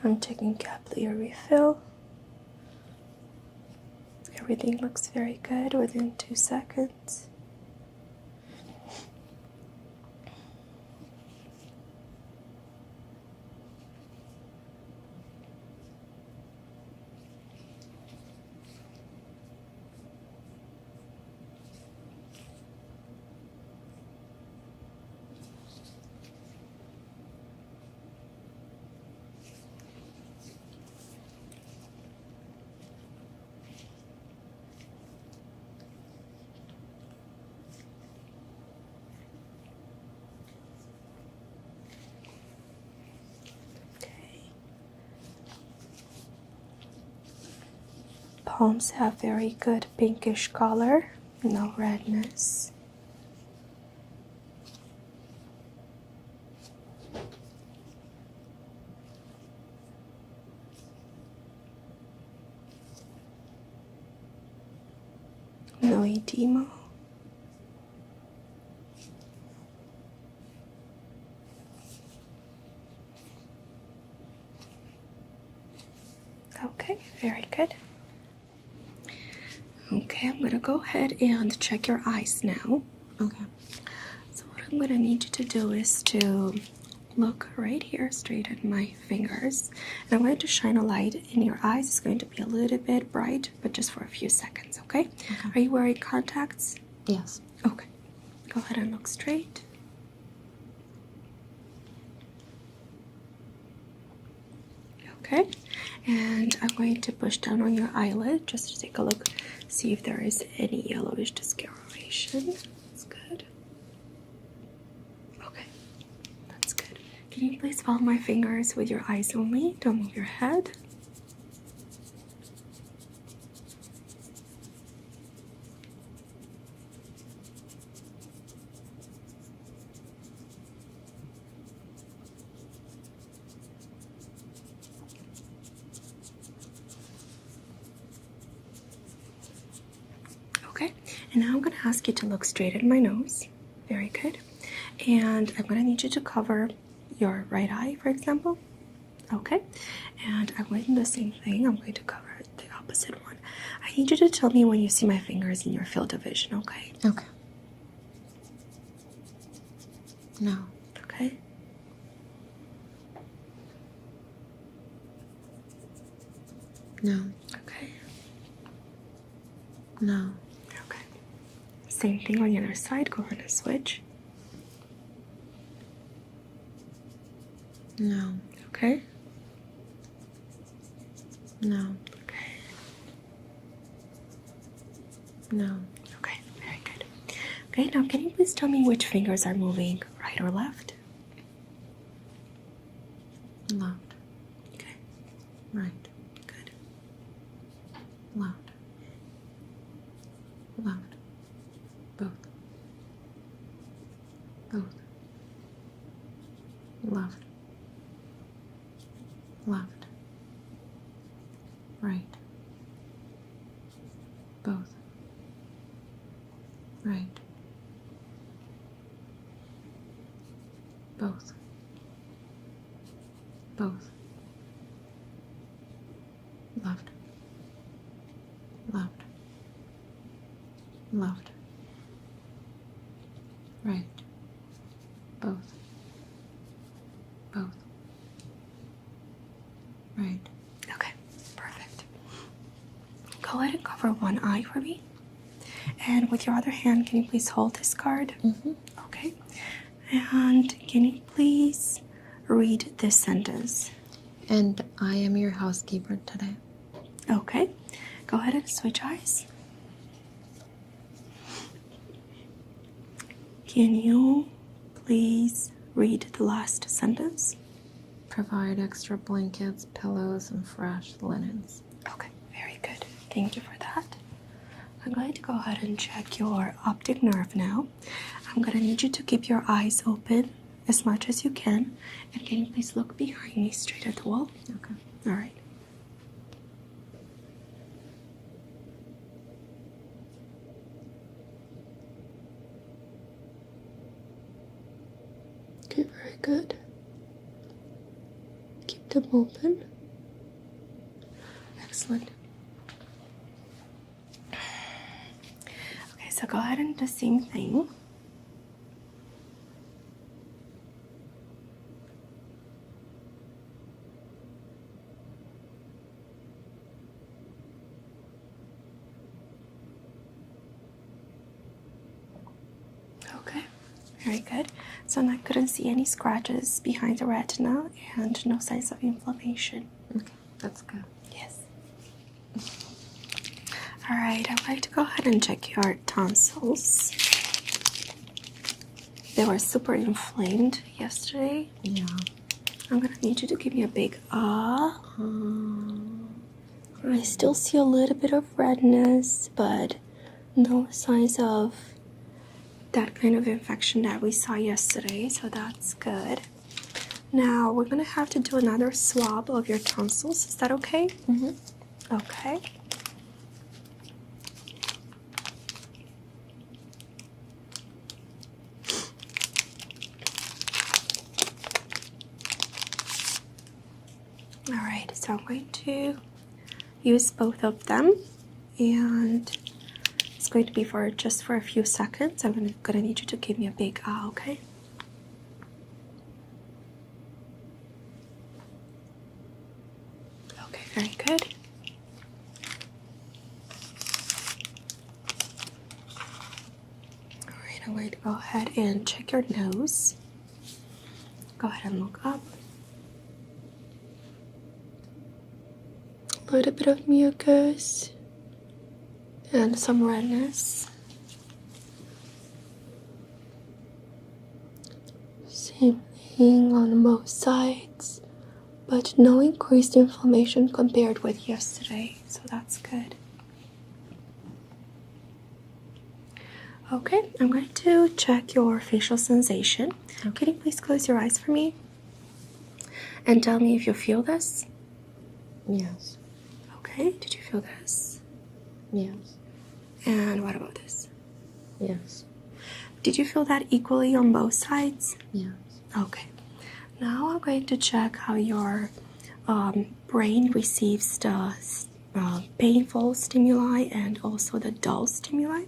I'm taking capillary refill. Everything looks very good within 2 seconds. Palms have very good pinkish color, no redness. No edema. Okay, very good. Okay, I'm gonna go ahead and check your eyes now. Okay. So what I'm gonna need you to do is to look right here straight at my fingers. And I'm going to shine a light in your eyes. It's going to be a little bit bright, but just for a few seconds, okay? Are you wearing contacts? Yes. Okay. Go ahead and look straight. Okay. And I'm going to push down on your eyelid just to take a look, see if there is any yellowish discoloration. That's good. Okay. That's good. Can you please follow my fingers with your eyes only? Don't move your head. Okay, and now I'm going to ask you to look straight at my nose. Very good. And I'm going to need you to cover your right eye, for example. Okay, and I'm going to do the same thing. I'm going to cover the opposite one. I need you to tell me when you see my fingers in your field of vision, okay? Okay. No. Okay. No. Okay. No. Okay. Same thing on the other side. Go ahead and switch. No. Okay. No. Okay. No. Okay, very good. Okay, now can you please tell me which fingers are moving, right or left? Left. Okay, Right. good. Left. Left. Both. Both. Left. Left. Right. Both. Right. Both. Both. left, left, right, both, both, right. Okay, perfect. Go ahead and cover one eye for me. And with your other hand, can you please hold this card? Mm-hmm. Okay. And can you please read this sentence? And I am your housekeeper today. Okay. Go ahead and switch eyes. Can you please read the last sentence? Provide extra blankets, pillows, and fresh linens. Okay, very good. Thank you for that. I'm going to go ahead and check your optic nerve now. I'm going to need you to keep your eyes open as much as you can. And can you please look behind me straight at the wall? Okay. All right. Okay, very good. Keep them open. Excellent. Okay, so go ahead and do the same thing. Okay, very good. So I couldn't see any scratches behind the retina and no signs of inflammation. Okay, that's good. Yes. All right, I'm going to go ahead and check your tonsils. They were super inflamed yesterday. Yeah. I'm gonna need you to give me a big ah. I still see a little bit of redness, but no signs of that kind of infection that we saw yesterday, so that's good. Now we're gonna have to do another swab of your tonsils. Is that okay? Mm-hmm. Okay. All right, so I'm going to use both of them, and it's going to be for just for a few seconds. I'm gonna need you to give me a big ah, okay? Okay, very good. All right, I'm going to go ahead and check your nose. Go ahead and look up. A little bit of mucus and some redness. Same thing on both sides, but no increased inflammation compared with yesterday, so that's good. Okay, I'm going to check your facial sensation. Can you please close your eyes for me and tell me if you feel this? Yes. Okay, did you feel this? Yes. And what about this? Yes. Did you feel that equally on both sides? Yes. Okay. Now I'm going to check how your brain receives the painful stimuli and also the dull stimuli.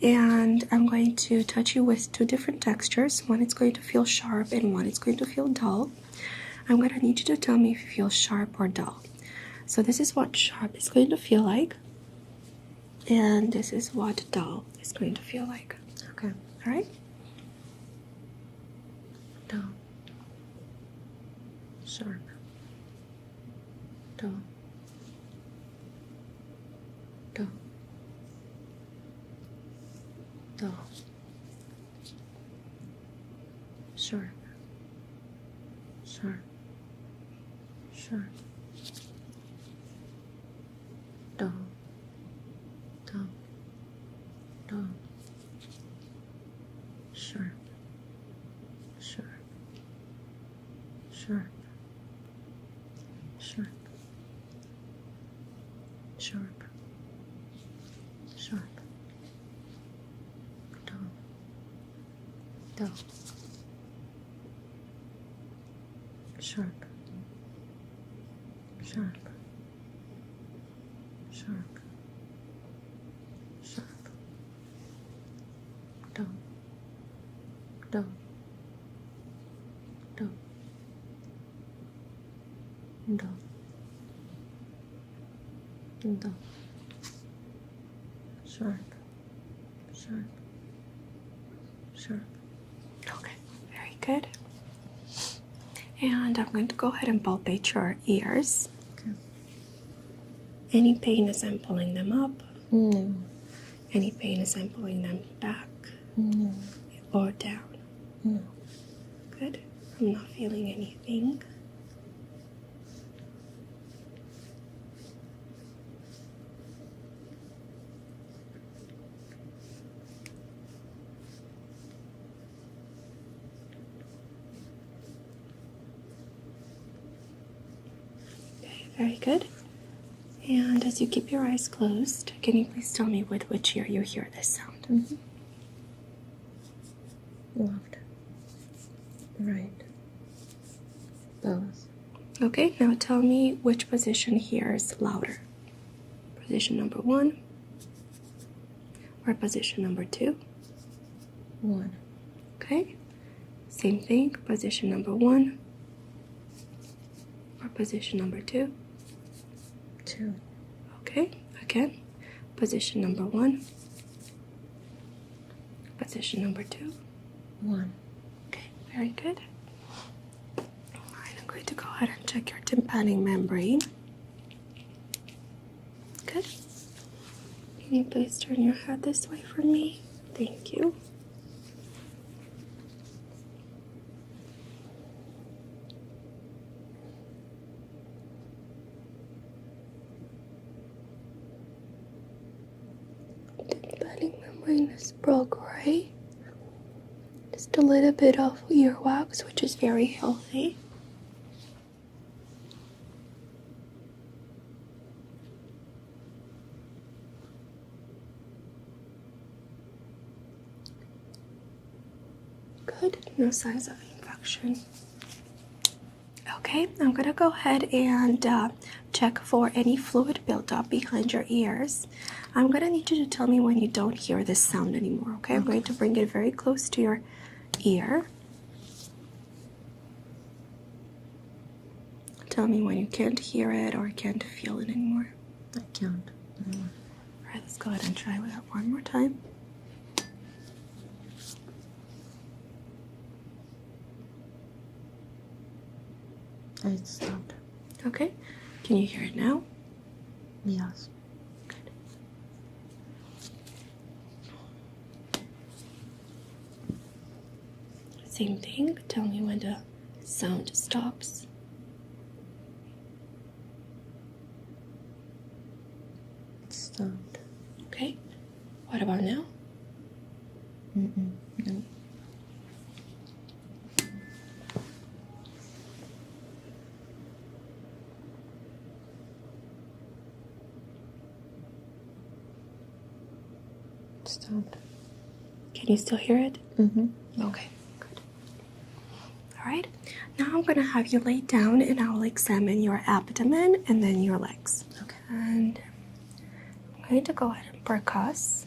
And I'm going to touch you with two different textures. One is going to feel sharp and one is going to feel dull. I'm going to need you to tell me if you feel sharp or dull. So this is what sharp is going to feel like. And this is what dull is going to feel like. Okay. All right? Dull. Sharp. Dull. Dull. Dull. Sharp. Sharp. Sharp. Dull. Dull. Dull. Sharp. Sharp. Sharp. Sharp. Sharp. Sharp. Dull. Dull. Sharp. Sharp. Sharp. Alto. Sharp. Sharp. Sharp. Okay, very good. And I'm going to go ahead and palpate your ears. Okay. Any pain as I'm pulling them up? No. Any pain as I'm pulling them back? No. Or down? No. Good. I'm not feeling anything. Okay, very good. And as you keep your eyes closed, can you please tell me with which ear you hear this sound? Mm-hmm. Left. Right. Both. Okay, now tell me which position here is louder. Position number 1 or position number 2? 1. Okay, same thing, position number 1 or position number 2? 2. Okay, again, position number 1, position number 2. 1. Okay, very good. Alright, I'm going to go ahead and check your tympanic membrane. Good. Can you please turn your head this way for me? Thank you. Tympanic membrane is broke, right? Just a little bit of earwax, which is very healthy. Good, no signs of infection. Okay, I'm gonna go ahead and check for any fluid buildup behind your ears. I'm gonna need you to tell me when you don't hear this sound anymore, okay? I'm going to bring it very close to your ear. Tell me when you can't hear it or can't feel it anymore. I can't. Alright, let's go ahead and try that one more time. I stopped. Okay, can you hear it now? Yes. Good. Same thing, tell me when the sound stops. It stopped. Okay, what about now? Mm-mm. No. Stopped. Can you still hear it? Mm-hmm. Okay, good. Alright, now I'm gonna have you lay down and I'll examine your abdomen and then your legs. Okay. And I'm going to go ahead and percuss.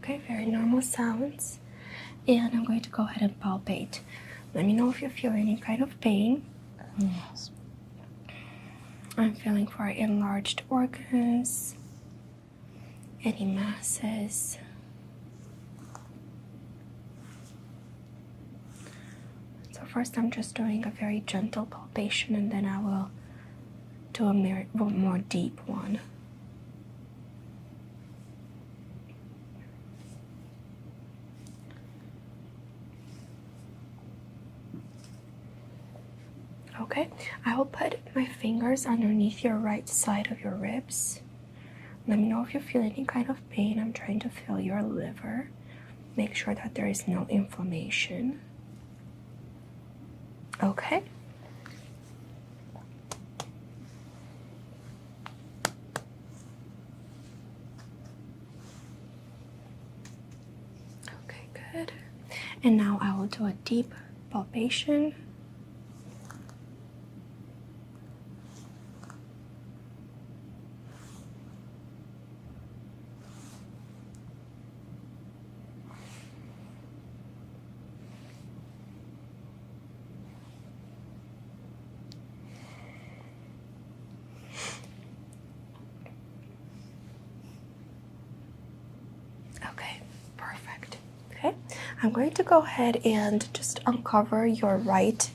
Okay, very normal sounds. And I'm going to go ahead and palpate. Let me know if you feel any kind of pain. Yes. I'm feeling for enlarged organs, any masses. So first I'm just doing a very gentle palpation and then I will do a more deep one. Okay, I will put my fingers underneath your right side of your ribs. Let me know if you feel any kind of pain. I'm trying to feel your liver. Make sure that there is no inflammation. Okay. Okay, good. And now I will do a deep palpation. Okay, perfect. Okay, I'm going to go ahead and just uncover your right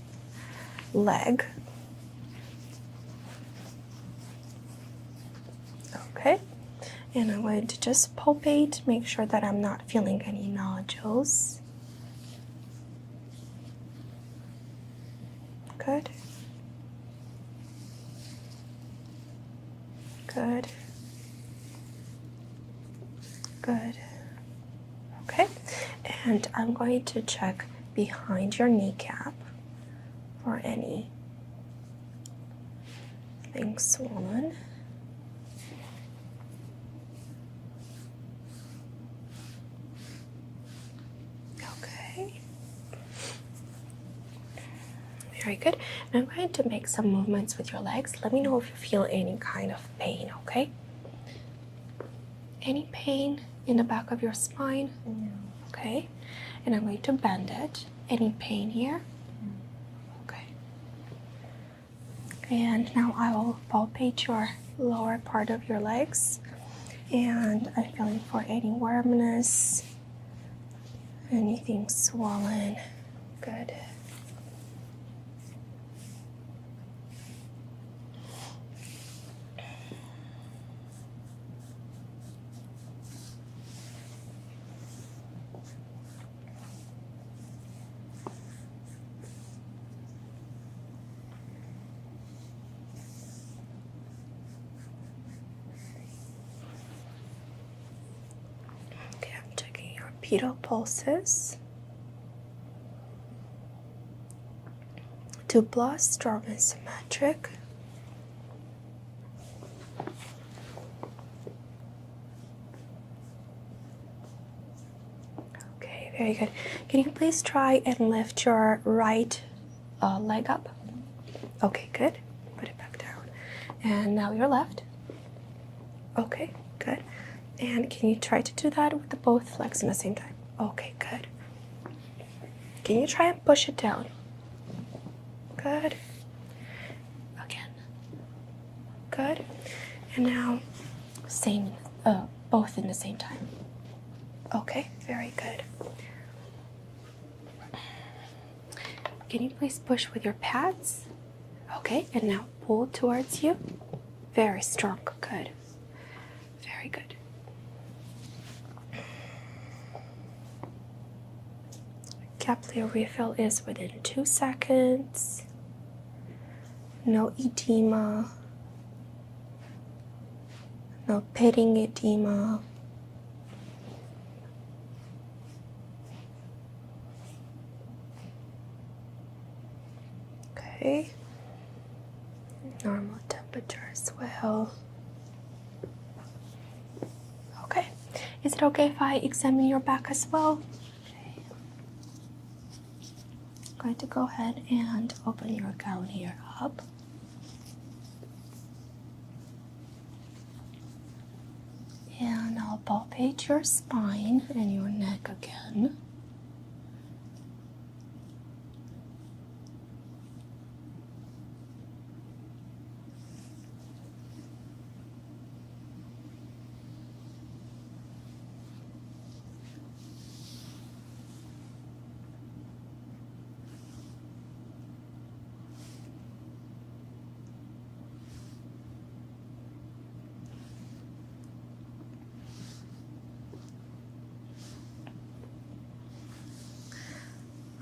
leg. Okay, and I'm going to just palpate, make sure that I'm not feeling any nodules. Good. Good. Good. Okay, and I'm going to check behind your kneecap for anything swollen. Okay. Very good. And I'm going to make some movements with your legs. Let me know if you feel any kind of pain, okay? Any pain in the back of your spine? No. Okay. And I'm going to bend it. Any pain here? Okay. And now I will palpate your lower part of your legs. And I'm feeling for any warmness, anything swollen. Good. Okay, I'm checking your pedal pulses. Dupla, strong and symmetric. Okay, very good. Can you please try and lift your right leg up? Okay, good. Put it back down. And now your left. Okay, good. And can you try to do that with both legs at the same time? Okay, good. Can you try and push it down? Good. Again. Good. And now, same, both in the same time. Okay, very good. Can you please push with your pads? Okay, and now pull towards you. Very strong. Good. Very good. Capillary refill is within 2 seconds. No edema. No pitting edema. Okay. Normal temperature as well. Okay. Is it okay if I examine your back as well? Okay. I'm going to go ahead and open your gown here up. And I'll palpate your spine and your neck again.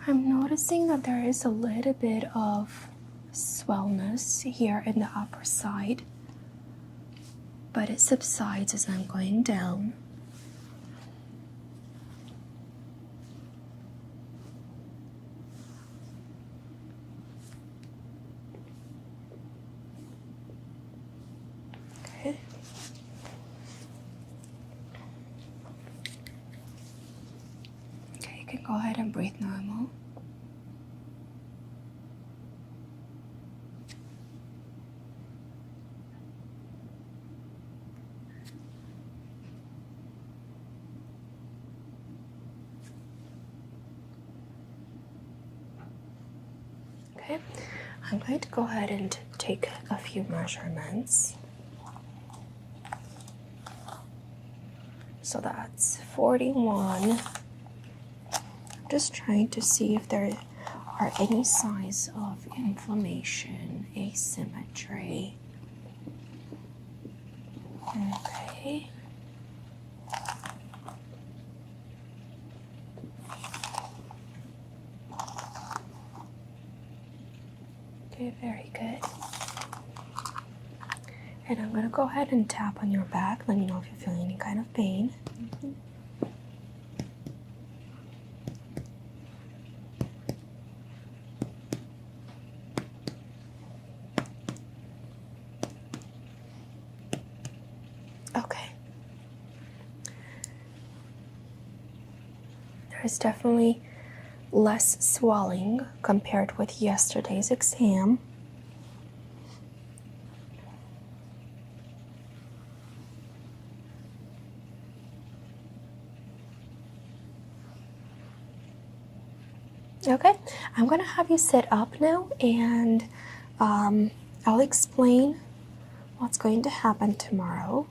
I'm noticing that there is a little bit of swellness here in the upper side, but it subsides as I'm going down. Okay. Okay, you can go ahead and breathe normal. Okay, I'm going to go ahead and take a few measurements. So that's 41. I'm just trying to see if there are any signs of inflammation, asymmetry. Okay. Okay, very good. And I'm going to go ahead and tap on your back. Let me know if you feel any kind of pain. Okay. There's definitely less swelling compared with yesterday's exam. Okay, I'm gonna have you sit up now, and I'll explain what's going to happen tomorrow.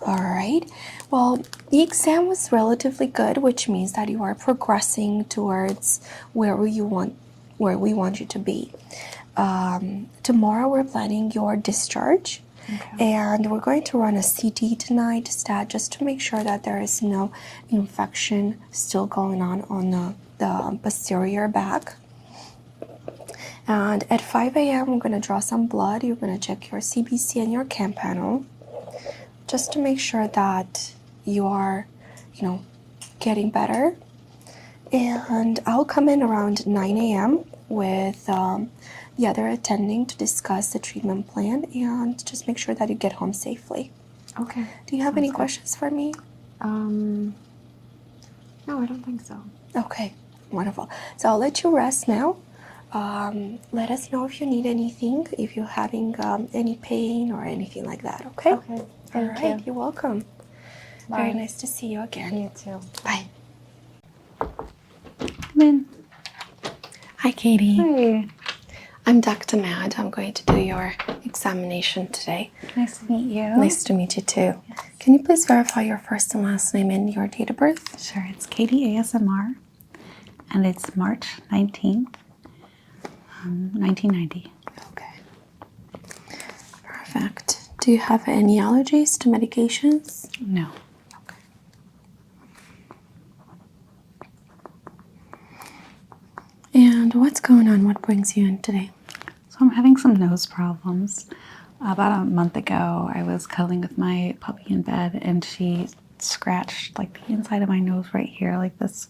All right, well, the exam was relatively good, which means that you are progressing towards where we want you to be. Tomorrow we're planning your discharge. Okay. And we're going to run a CT tonight, just to make sure that there is no infection still going on the posterior back. And at 5 a.m. we're going to draw some blood. You're going to check your CBC and your CAM panel, just to make sure that you are, getting better. And I'll come in around 9 a.m. with the other attending to discuss the treatment plan and just make sure that you get home safely. Okay. Do you have any questions for me? No, I don't think so. Okay, wonderful. So I'll let you rest now. Let us know if you need anything, if you're having any pain or anything like that, okay? Okay, thank All right, you. You're welcome. Bye. Very nice to see you again. You too. Bye. Come in. Hi, Katie. Hi. I'm Dr. Mad. I'm going to do your examination today. Nice to meet you. Nice to meet you too. Yes. Can you please verify your first and last name and your date of birth? Sure, it's Katie ASMR, and it's March 19th, 1990. Okay. Perfect. Do you have any allergies to medications? No. Okay. And what's going on? What brings you in today? So I'm having some nose problems. About a month ago, I was cuddling with my puppy in bed, and she scratched like the inside of my nose right here, like this,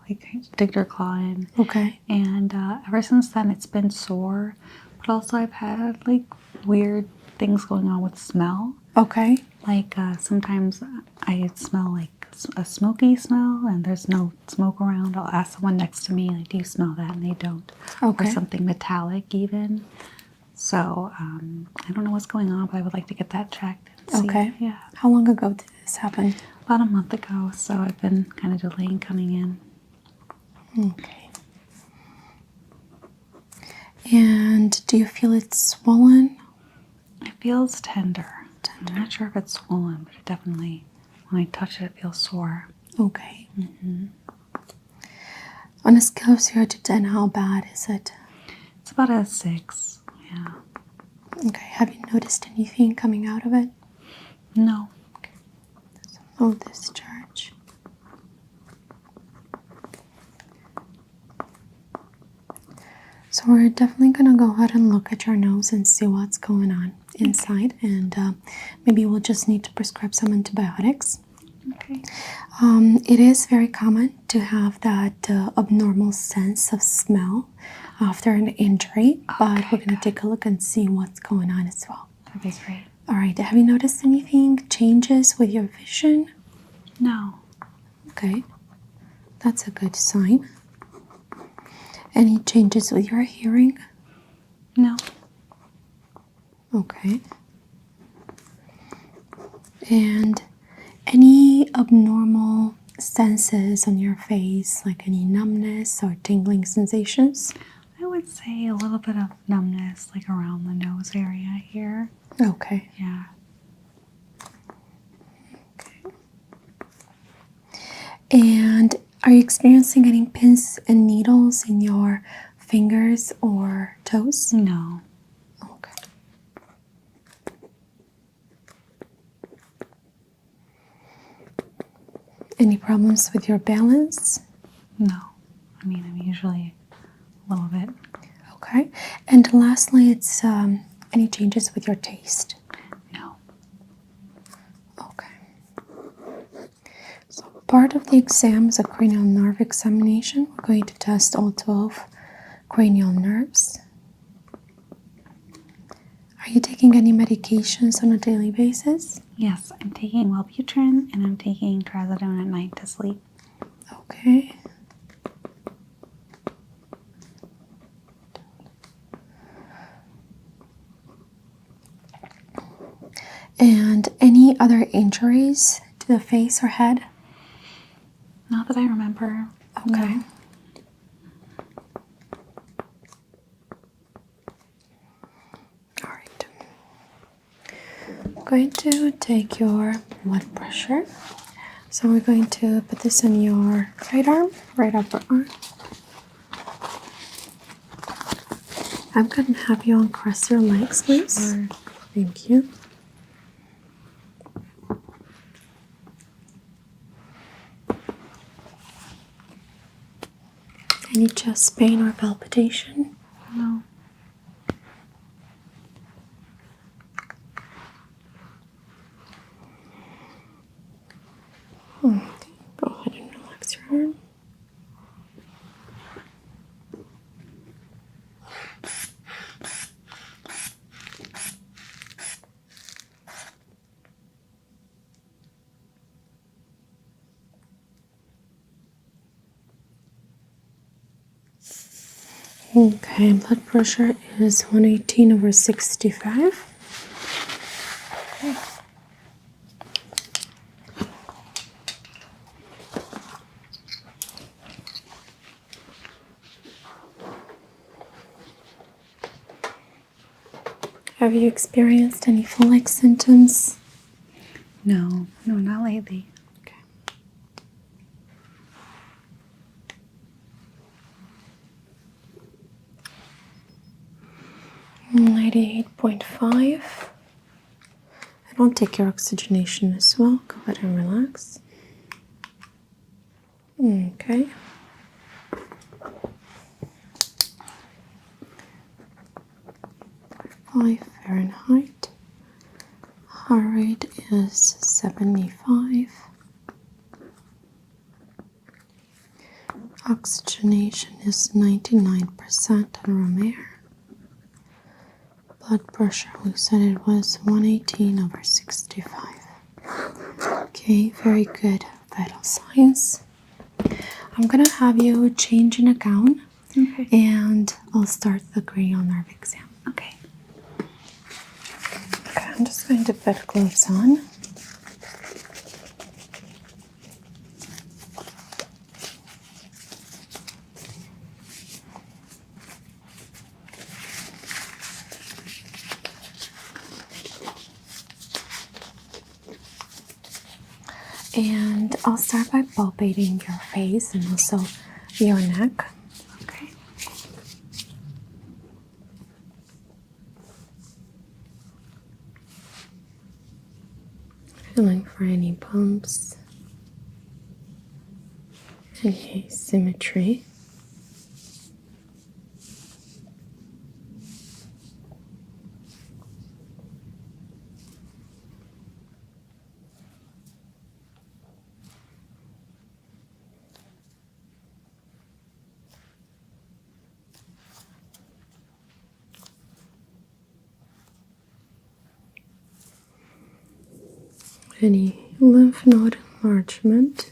like digged her claw in. Okay. And ever since then, it's been sore. But also, I've had like weird things going on with smell. Okay. Like sometimes I smell like a smoky smell, and there's no smoke around. I'll ask someone next to me, like, "Do you smell that?" And they don't. Okay. Or something metallic, even. So I don't know what's going on, but I would like to get that checked. And see. Okay. Yeah. How long ago did this happen? About a month ago, so I've been kind of delaying coming in. Okay. And do you feel it's swollen? It feels tender. I'm not sure if it's swollen, but it definitely, when I touch it, it feels sore. Okay. Mm-hmm. On a scale of 0 to 10, how bad is it? It's about a 6. Yeah. Okay. Have you noticed anything coming out of it? No. Okay. No discharge. So we're definitely going to go ahead and look at your nose and see what's going on inside. Okay. And maybe we'll just need to prescribe some antibiotics. Okay. It is very common to have that abnormal sense of smell after an injury, but we're going to take a look and see what's going on as well. That'd be great. All right. Have you noticed anything changes with your vision? No. Okay, that's a good sign. Any changes with your hearing? No. Okay. And any abnormal senses on your face, like any numbness or tingling sensations? I would say a little bit of numbness, like around the nose area here. Okay. Yeah. And are you experiencing any pins and needles in your fingers or toes? No. Okay. Any problems with your balance? No. I mean, I'm usually a little bit. Okay. And lastly, it's any changes with your taste? No. Okay. So part of the exam is a cranial nerve examination. We're going to test all 12 cranial nerves. Are you taking any medications on a daily basis? Yes, I'm taking Wellbutrin and I'm taking trazodone at night to sleep. Okay. And any other injuries to the face or head? Not that I remember. Okay. No. All right. I'm going to take your blood pressure. So we're going to put this on your right arm, right upper arm. I'm going to have you uncross your legs, please. Sure. Thank you. Any chest pain or palpitation? No. Okay. Go ahead and relax your arm. Okay, blood pressure is 118/65. Have you experienced any flu-like symptoms? No. No, not lately. Okay. 98.5. And I'll take your oxygenation as well. Go ahead and relax. Okay. Fahrenheit. Heart rate is 75. Oxygenation is 99% on room air. Blood pressure, we said it was 118/65. Okay, very good vital signs. I'm gonna have you change in a gown. Okay. And I'll start the cranial nerve exam. Okay. Okay, I'm just going to put gloves on. And I'll start by palpating your face and also your neck. Okay. Feeling for any bumps, any asymmetry. Any lymph node parchment.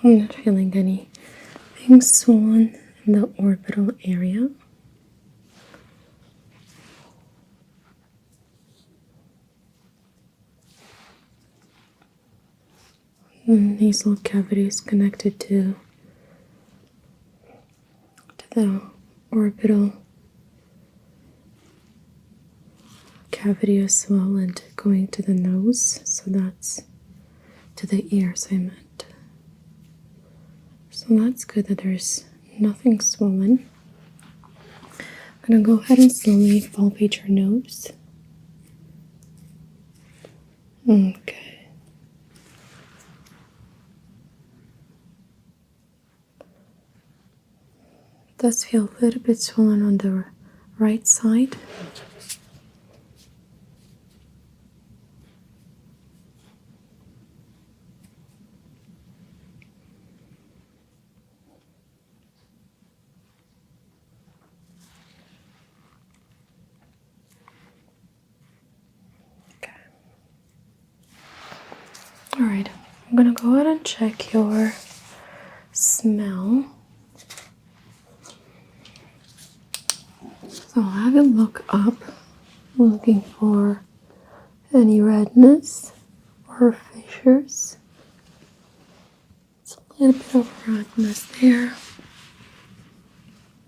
I'm not feeling anything swollen in the orbital area. The nasal cavity is connected to the orbital cavity as well, and going to the nose, so that's to the ears I meant. So that's good that there's nothing swollen. I'm gonna go ahead and slowly palpate your nose. Okay. It does feel a little bit swollen on the right side. Alright, I'm gonna go ahead and check your smell. So I'll have you look up, looking for any redness or fissures. It's a little bit of redness there.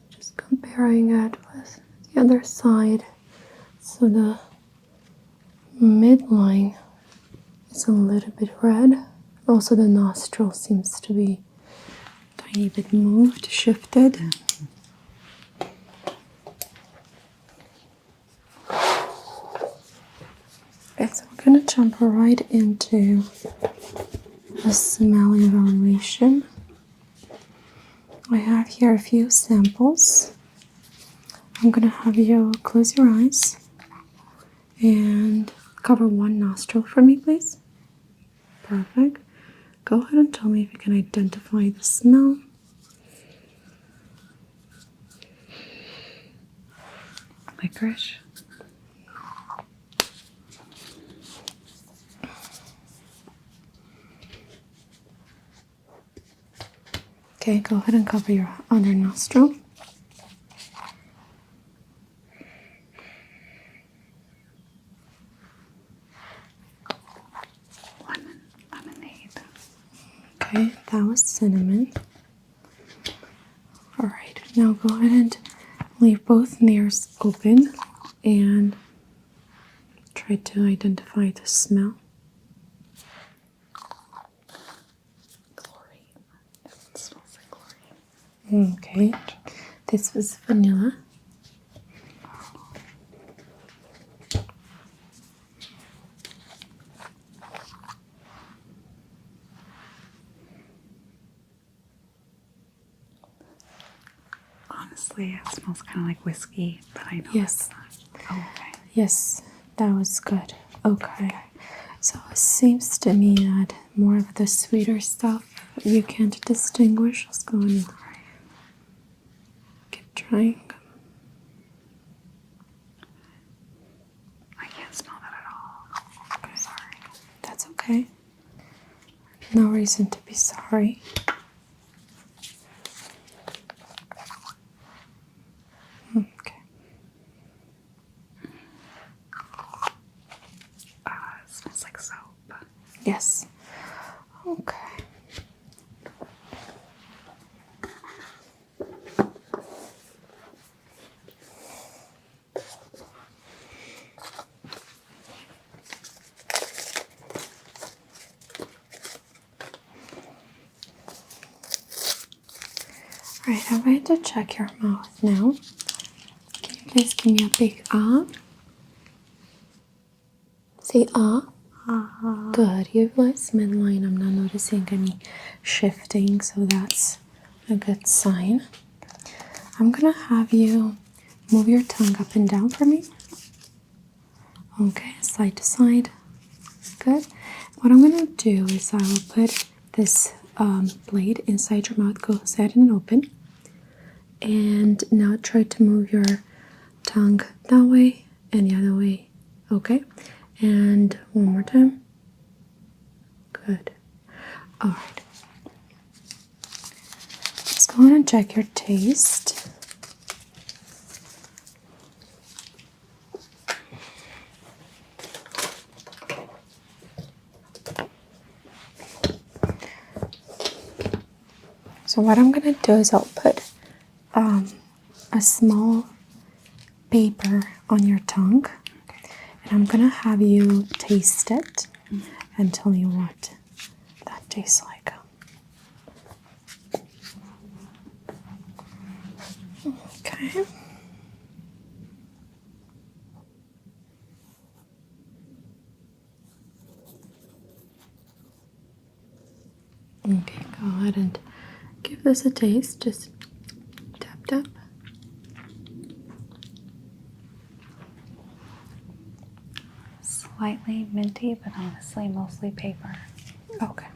Just comparing it with the other side. So the midline is a little bit red. Also the nostril seems to be a tiny bit moved, shifted. Okay, so we're gonna jump right into the smell evaluation. I have here a few samples. I'm gonna have you close your eyes and cover one nostril for me, please. Perfect. Go ahead and tell me if you can identify the smell. Licorice. Okay, go ahead and cover your other nostril. Lemonade. Okay, that was cinnamon. Alright, now go ahead and leave both ears open and try to identify the smell. Chlorine. It smells like chlorine. Okay, this was vanilla. Honestly, it smells kind of like whiskey, but I know Yes. it's not. Oh, okay. Yes, that was good. Okay. So it seems to me that more of the sweeter stuff you can't distinguish. Let's go and keep trying. I can't smell that at all. I'm sorry. That's okay. No reason to be sorry. Yes. Okay. All right, I'm going to check your mouth now. Can you please give me a big ah? Say ah. Good. Your last midline, I'm not noticing any shifting, so that's a good sign. I'm gonna have you move your tongue up and down for me. Okay, side to side. Good. What I'm gonna do is I will put this blade inside your mouth. Go ahead and open. And now try to move your tongue that way and the other way. Okay. And one more time. Good. All right. Let's go ahead and check your taste. So what I'm gonna do is I'll put a small paper on your tongue, and I'm gonna have you taste it and tell me what that tastes like. Okay. Okay, go ahead and give this a taste. Just tap tap. Slightly minty, but honestly mostly paper. Okay.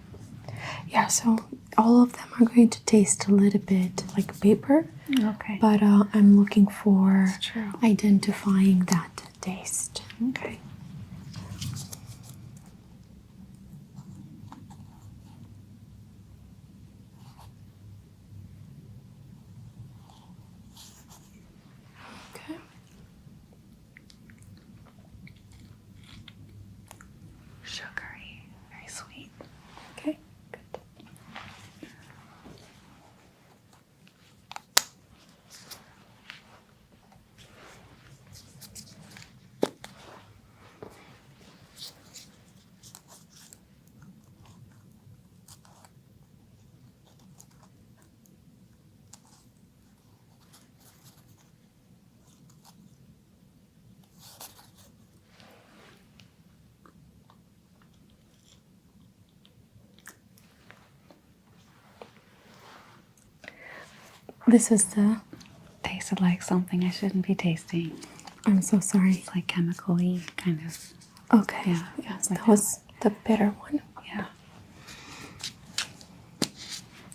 Yeah, so all of them are going to taste a little bit like paper. Okay. But I'm looking for That's true. identifying that taste. Okay. Okay. Sugary, very sweet. Okay, good. This is the. Tasted like something I shouldn't be tasting. I'm so sorry. It's like chemical-y, kind of. Okay. Yeah, Yes, like that was the bitter one. Yeah.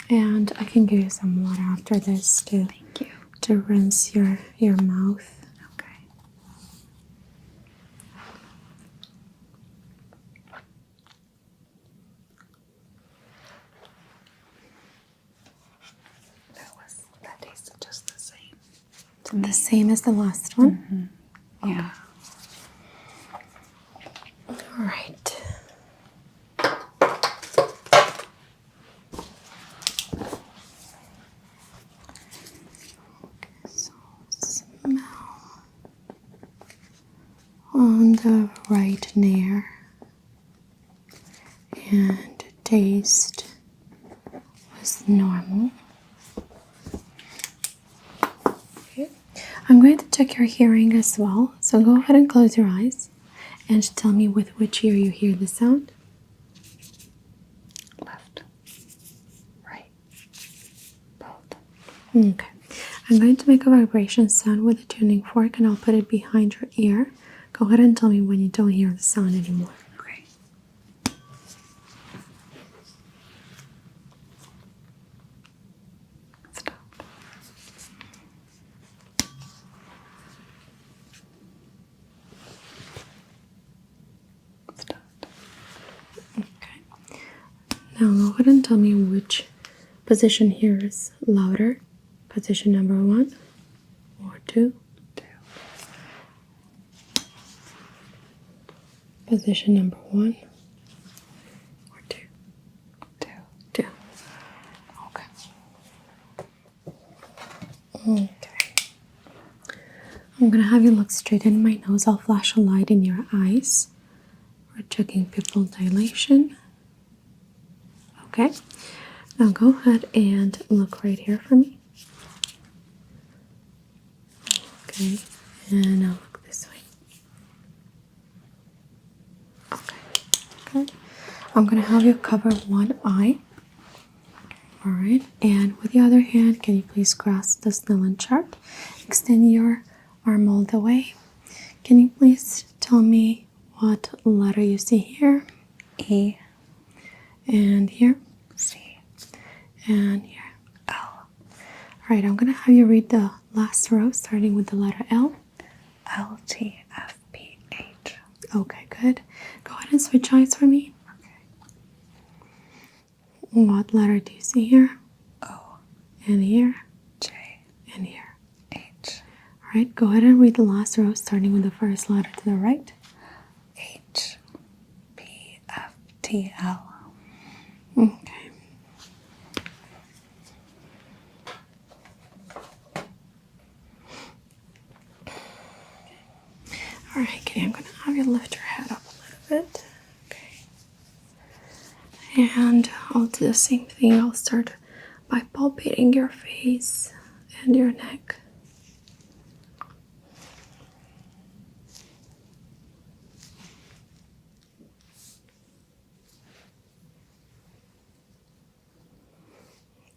And I can give you some water after this Thank you. to rinse your mouth. Okay. That tasted just the same. The same as the last one. Yeah. All right. So smell on the right nair and taste was normal. Okay. I'm going to check your hearing as well. So go ahead and close your eyes and tell me with which ear you hear the sound. Left. Right. Both. Okay. I'm going to make a vibration sound with a tuning fork and I'll put it behind your ear. Go ahead and tell me when you don't hear the sound anymore. Okay. Stopped. Stopped. Okay. Now go ahead and tell me which position here is louder. Position number 1 or 2. 2. Position number 1 I'm gonna have you look straight in my nose. I'll flash a light in your eyes. We're checking pupil dilation. Okay. Now go ahead and look right here for me. Okay. And now look this way. Okay. Good. I'm gonna have you cover one eye. All right. And with the other hand, can you please grasp the Snellen chart? Extend your arm all the way. Can you please tell me what letter you see here? E, And here? C, And here. L, All right, I'm gonna have you read the last row starting with the letter L. L, T, F, P, H. Okay, good. Go ahead and switch eyes for me. What letter do you see here? O, And here? J, And here. H, All right, go ahead and read the last row starting with the first letter to the right. H, P, F, T, L. Okay. All right, Kitty, I'm gonna have you lift your head up a little bit. Okay. And I'll do the same thing. I'll start by palpating your face and your neck.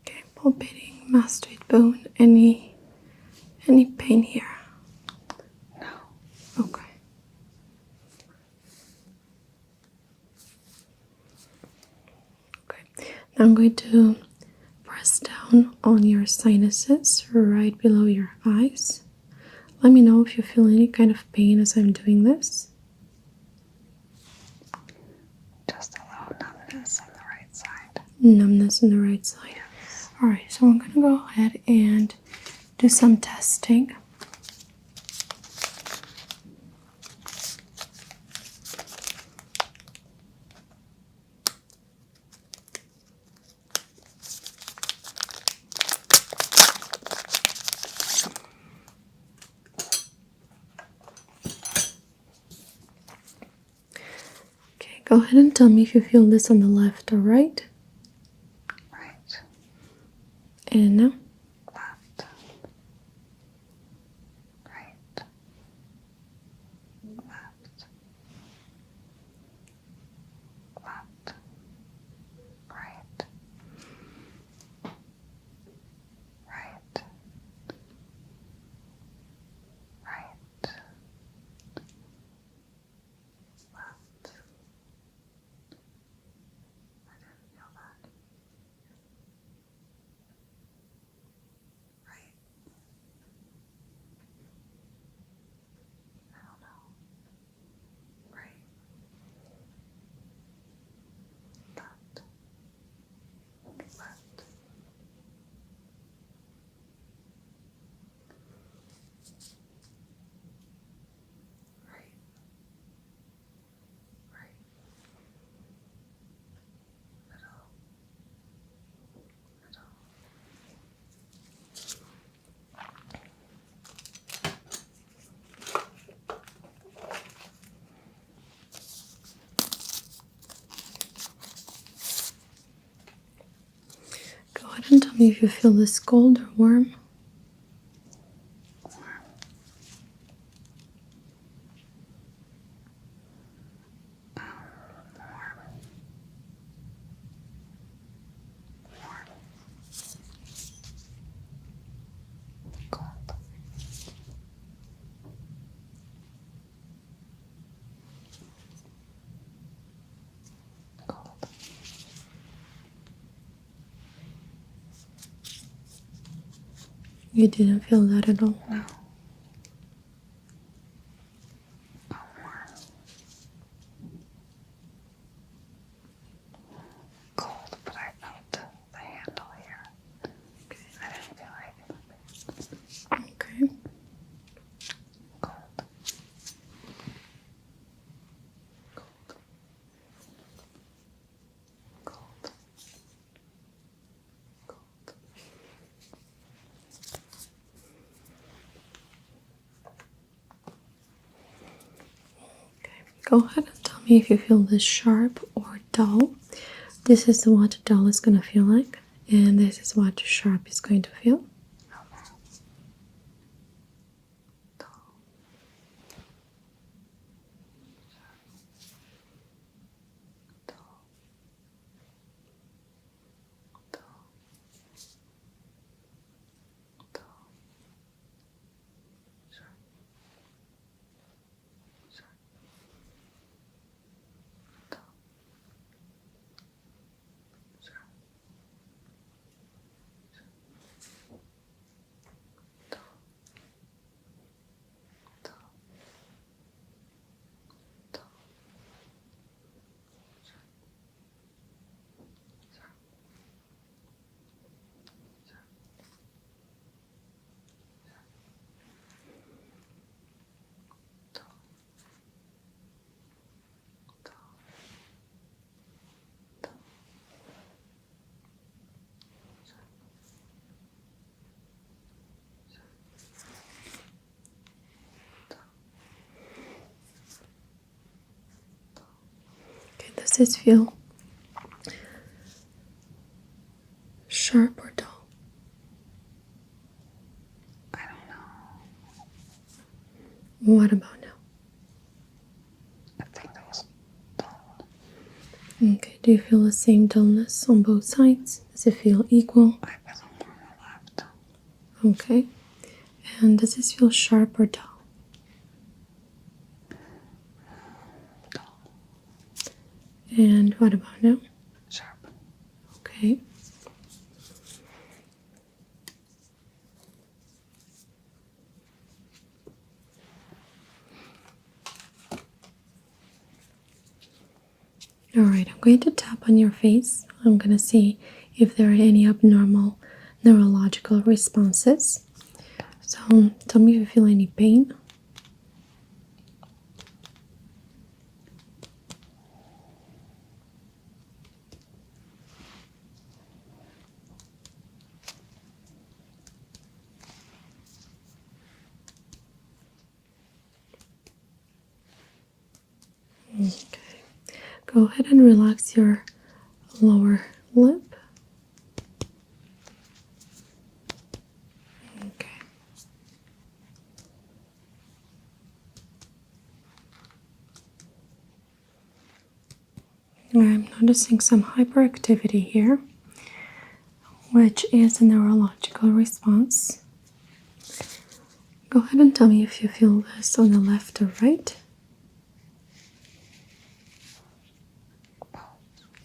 Okay, palpating mastoid bone. Any pain here? No. Okay. Okay. Now I'm going to press down on your sinuses right below your eyes. Let me know if you feel any kind of pain as I'm doing this. Just a little numbness on the right side. Numbness on the right side. Yes. All right, so I'm gonna go ahead and do some testing. Okay, go ahead and tell me if you feel this on the left or right. Right. And now. Left. Right. Left. Left. Right. Right. Right. Left. I didn't feel that. Right. I don't know. Right. Left. Left. Right. Right. Middle. Middle. Go ahead and tell me if you feel this cold or warm. Cold. Cold. You didn't feel that at all. No. Warm. Cold, but I felt the handle here. Okay. I didn't feel anything. Okay. Cold. Cold. Cold. Cold. Go ahead and tell me if you feel this sharp or dull. This is what dull is going to feel like, and this is what sharp is going to feel. Okay, does this feel sharp or dull? I don't know. What about now? I think that was dull. Okay, do you feel the same dullness on both sides? Does it feel equal? I feel more on the left. Okay. And does this feel sharp or dull? And what about now? Sharp. Okay. All right, I'm going to tap on your face. I'm going to see if there are any abnormal neurological responses. So tell me if you feel any pain. Okay. Go ahead and relax your lower lip. Okay. I'm noticing some hyperactivity here, which is a neurological response. Go ahead and tell me if you feel this on the left or right.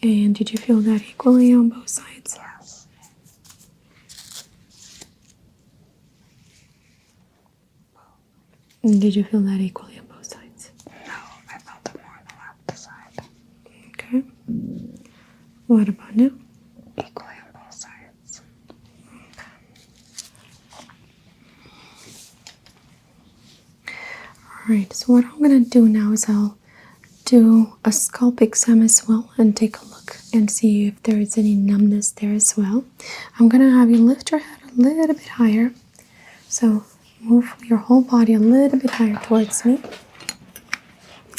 And did you feel that equally on both sides? Yes. And did you feel that equally on both sides? No, I felt it more on the left side. Okay. What about now? Equally on both sides. Alright, so what I'm going to do now is I'll do a scalp exam as well and take a look and see if there is any numbness there as well. I'm going to have you lift your head a little bit higher. So move your whole body a little bit higher towards me.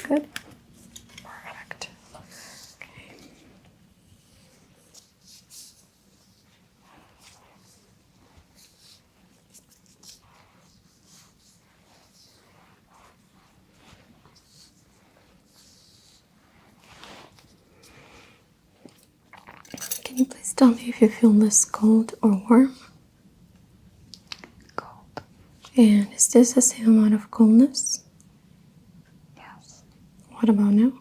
Good. Perfect. Okay. Can you please tell me if you feel this cold or warm? Cold. And is this the same amount of coldness? Yes. What about now?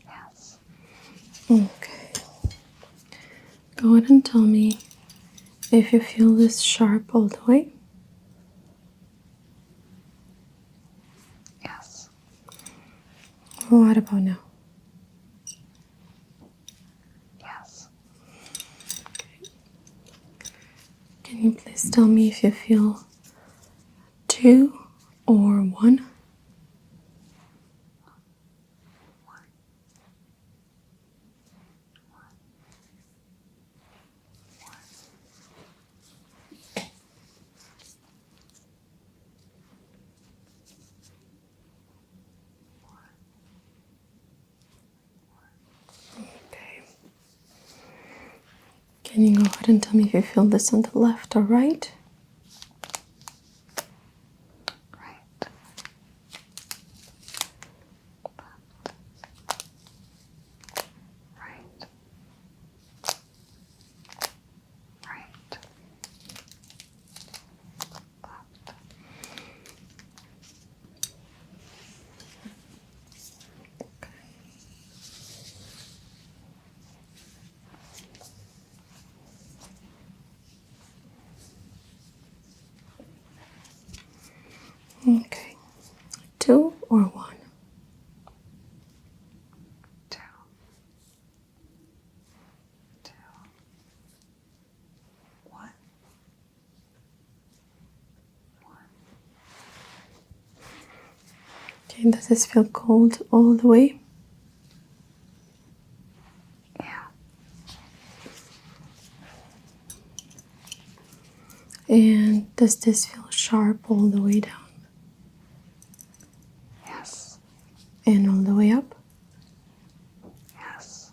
Yes. Okay. Go ahead and tell me if you feel this sharp all the way. Yes. What about now? Yes. Can you please tell me if you feel 2 or 1? Can you go ahead and tell me if you feel this on the left or right? Right. Right. Right. Okay. 2 or 1? 2. 2. 1. 1. Okay, does this feel cold all the way? Yeah. And does this feel sharp all the way down? Yes. And all the way up? Yes.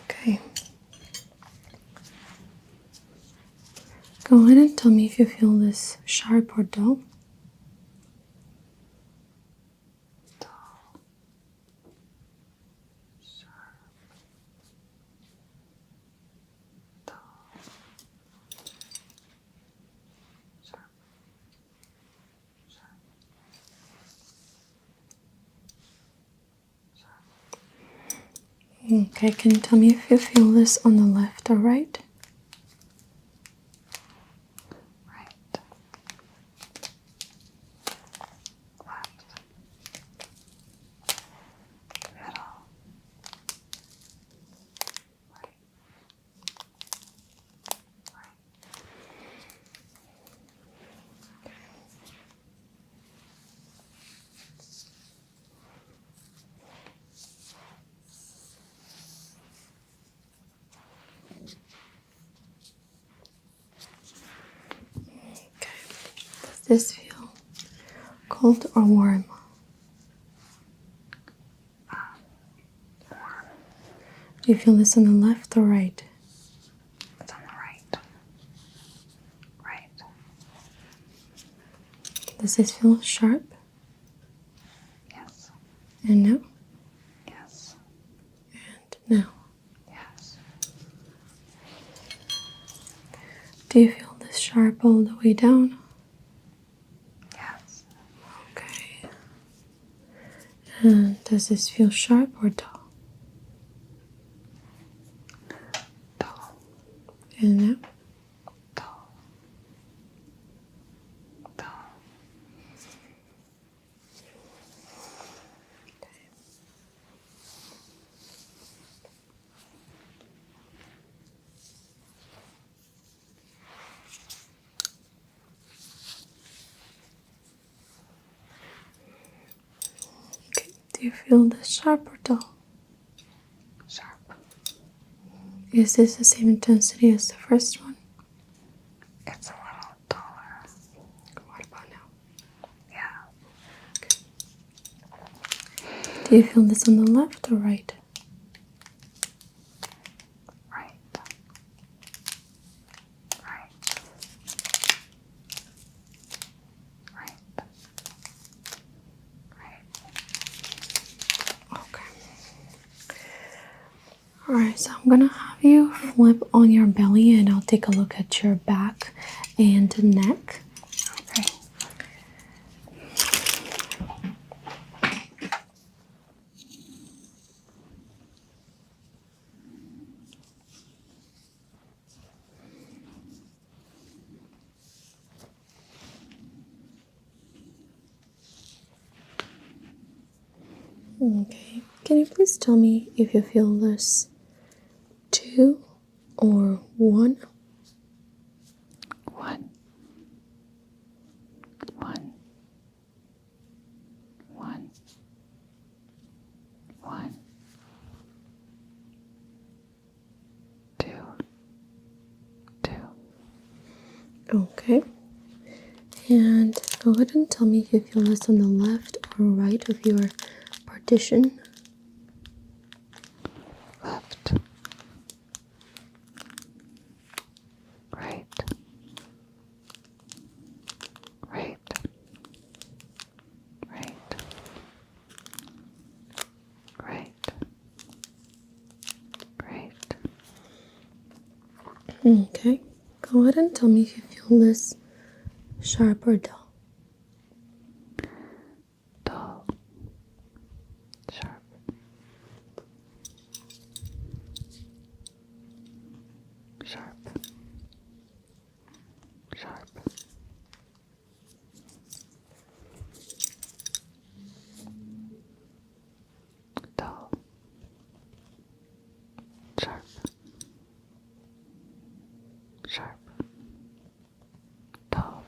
Okay. Go ahead and tell me if you feel this sharp or dull. Dull. Sharp. Dull. Sharp. Sharp. Okay, can you tell me if you feel this on the left or right? Right. Left. Middle. Right. Right. Does this feel cold or warm? Warm. Do you feel this on the left or right? It's on the right. Right. Does this feel sharp? Yes. And no? Yes. And no. Yes. Do you feel this sharp all the way down? Yes. Okay. And does this feel sharp or dull? Dull. And no? Dull. Dull. Okay. Do you feel this sharp or dull? Sharp. Is this the same intensity as the first one? It's a little duller. What about now? Yeah. Do you feel this on the left or right? Right. Right. Right. Right. Okay. Alright, so I'm gonna have you flip on your belly and I'll take a look at your back and neck. Okay. Okay. Can you please tell me if you feel this 2 or 1? 1. 1. 1. 1. 2. 2. Okay. And go ahead and tell me if you feel this on the left or right of your partition. Left. Okay. Go ahead and tell me if you feel this sharp or dull. Dull. Sharp. Sharp. Sharp. Dull. Sharp. Sharp. Dull.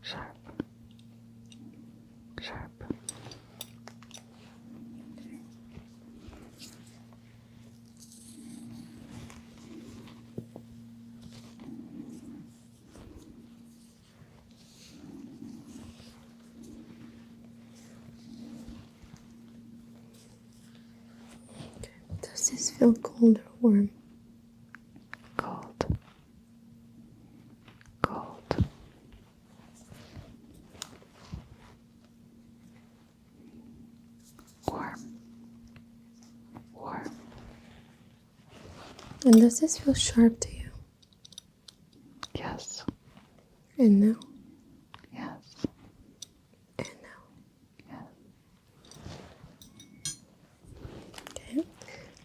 Sharp. Sharp. Does this feel cold or warm? Cold. Cold. Warm. Warm. And does this feel sharp to you? Yes. And now? Yes. And now? Yes. Okay.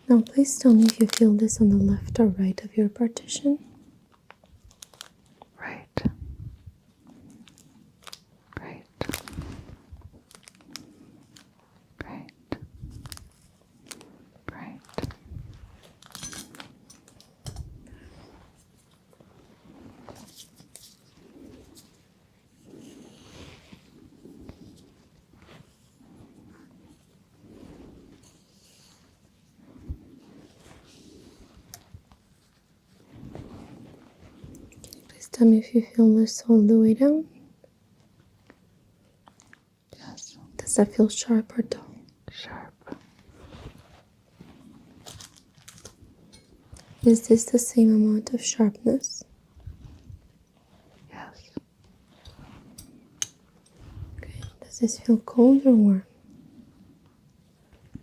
Now please tell me if you feel this on the left or right of your partition. Right. Right. Right. Right. Please tell me if you feel this all the way down. Yes. Does that feel sharp or dull? Sharp. Is this the same amount of sharpness? Yes. Okay. Does this feel cold or warm?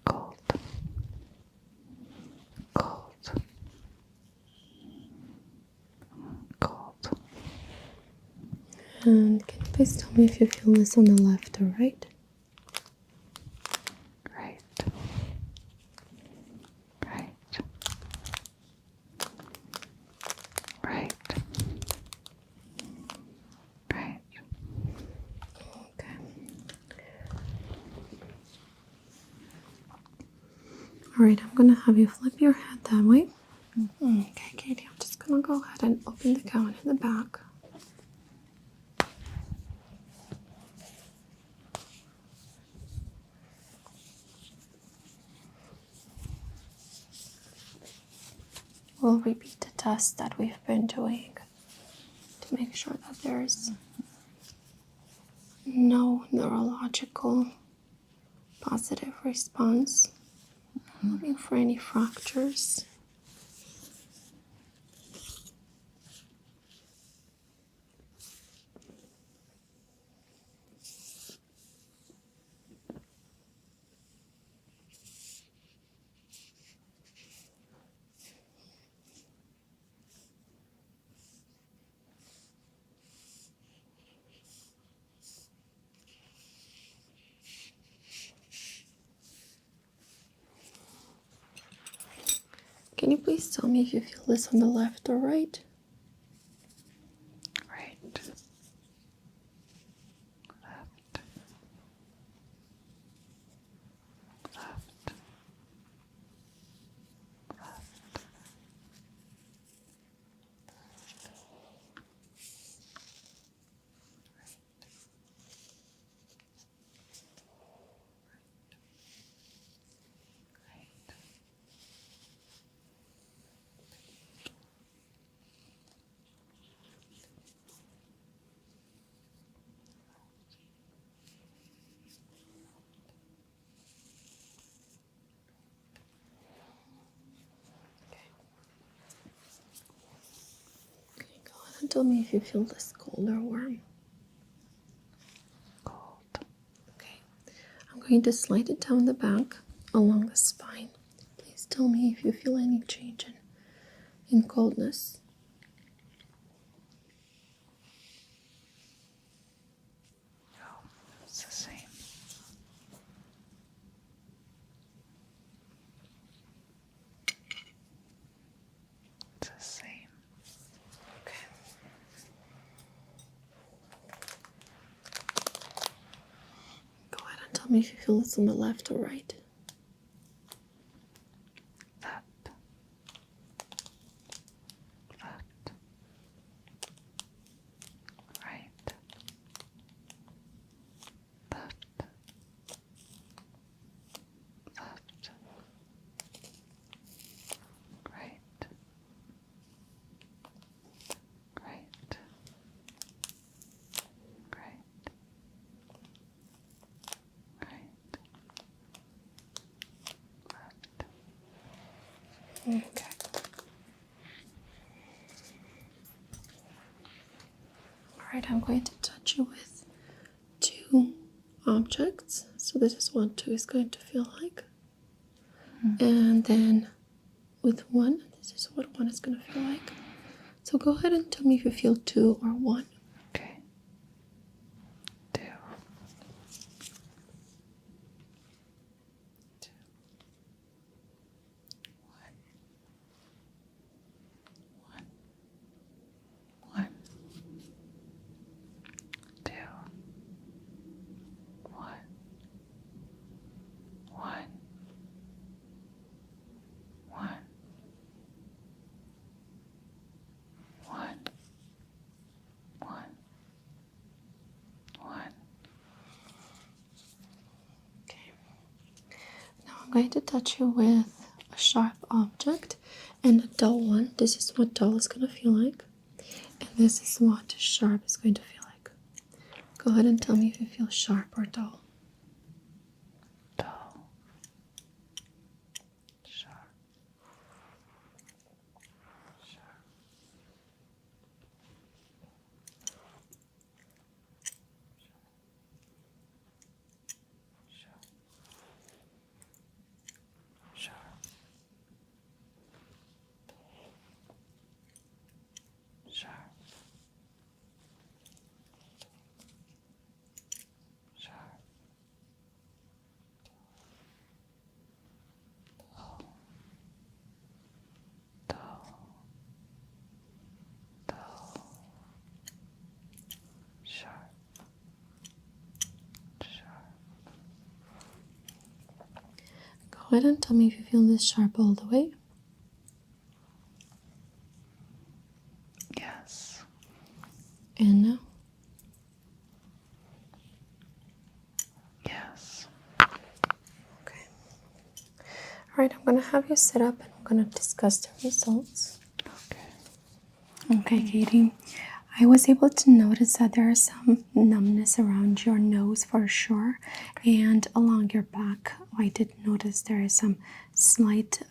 Cold. Cold. Cold. And can you please tell me if you feel this on the left or right? Right. Right. Right. Right. Okay. All right, I'm gonna have you flip your head that way. Okay, Katie, I'm just gonna go ahead and open the gown in the back. We'll repeat the test that we've been doing to make sure that there's no neurological positive response. Looking for any fractures. Can you please tell me if you feel this on the left or right? Right. Left. Left. Okay, go ahead and tell me if you feel this cold or warm. Cold. Okay, I'm going to slide it down the back along the spine. Please tell me if you feel any change in coldness. It's the same. It's the same. Okay. Go ahead and tell me if you feel this on the left or right. Left. Left. Right. Left. Left. Right. Right. Right. Right. Left. Okay. Alright, I'm going to touch you with two objects. So this is what 2 is going to feel like. And then with 1, this is what 1 is going to feel like. So go ahead and tell me if you feel 2 or 1. Okay. 2. 2. 1. 1. 2. 1. 1. 1. 1. 1. 1. Okay. Now I'm going to touch you with a sharp object and a dull one. This is what dull is going to feel like. And this is what sharp is going to feel like. Go ahead and tell me if you feel sharp or dull. Dull. Sharp. Sharp. Sharp. Sharp. Sharp. Sharp. Dull. Dull. Sharp. Sharp. Go ahead and tell me if you feel this sharp all the way. Yes. And now. Yes. Okay. Alright, I'm going to have you sit up and I'm going to discuss the results. Okay. Okay, Katie. I was able to notice that there is some numbness around your nose for sure, and along your back. I did notice there is some slight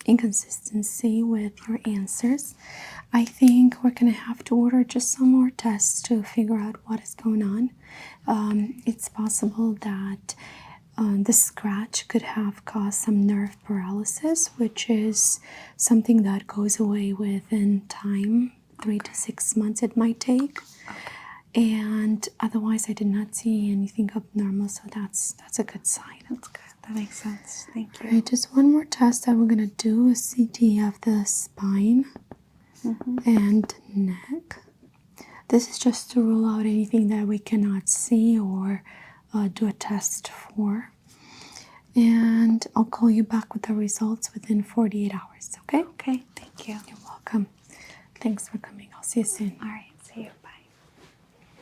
inconsistency with your answers. I think we're going to have to order just some more tests to figure out what is going on. It's possible that the scratch could have caused some nerve paralysis, which is something that goes away within time. 3 to 6 months it might take. And otherwise I did not see anything abnormal, so that's a good sign. That's good. That makes sense. Thank you. All right, just one more test that we're going to do, a CT of the spine and neck. This is just to rule out anything that we cannot see or do a test for. And I'll call you back with the results within 48 hours, okay? Okay. Thank you. You're welcome. Thanks for coming. I'll see you soon. All right.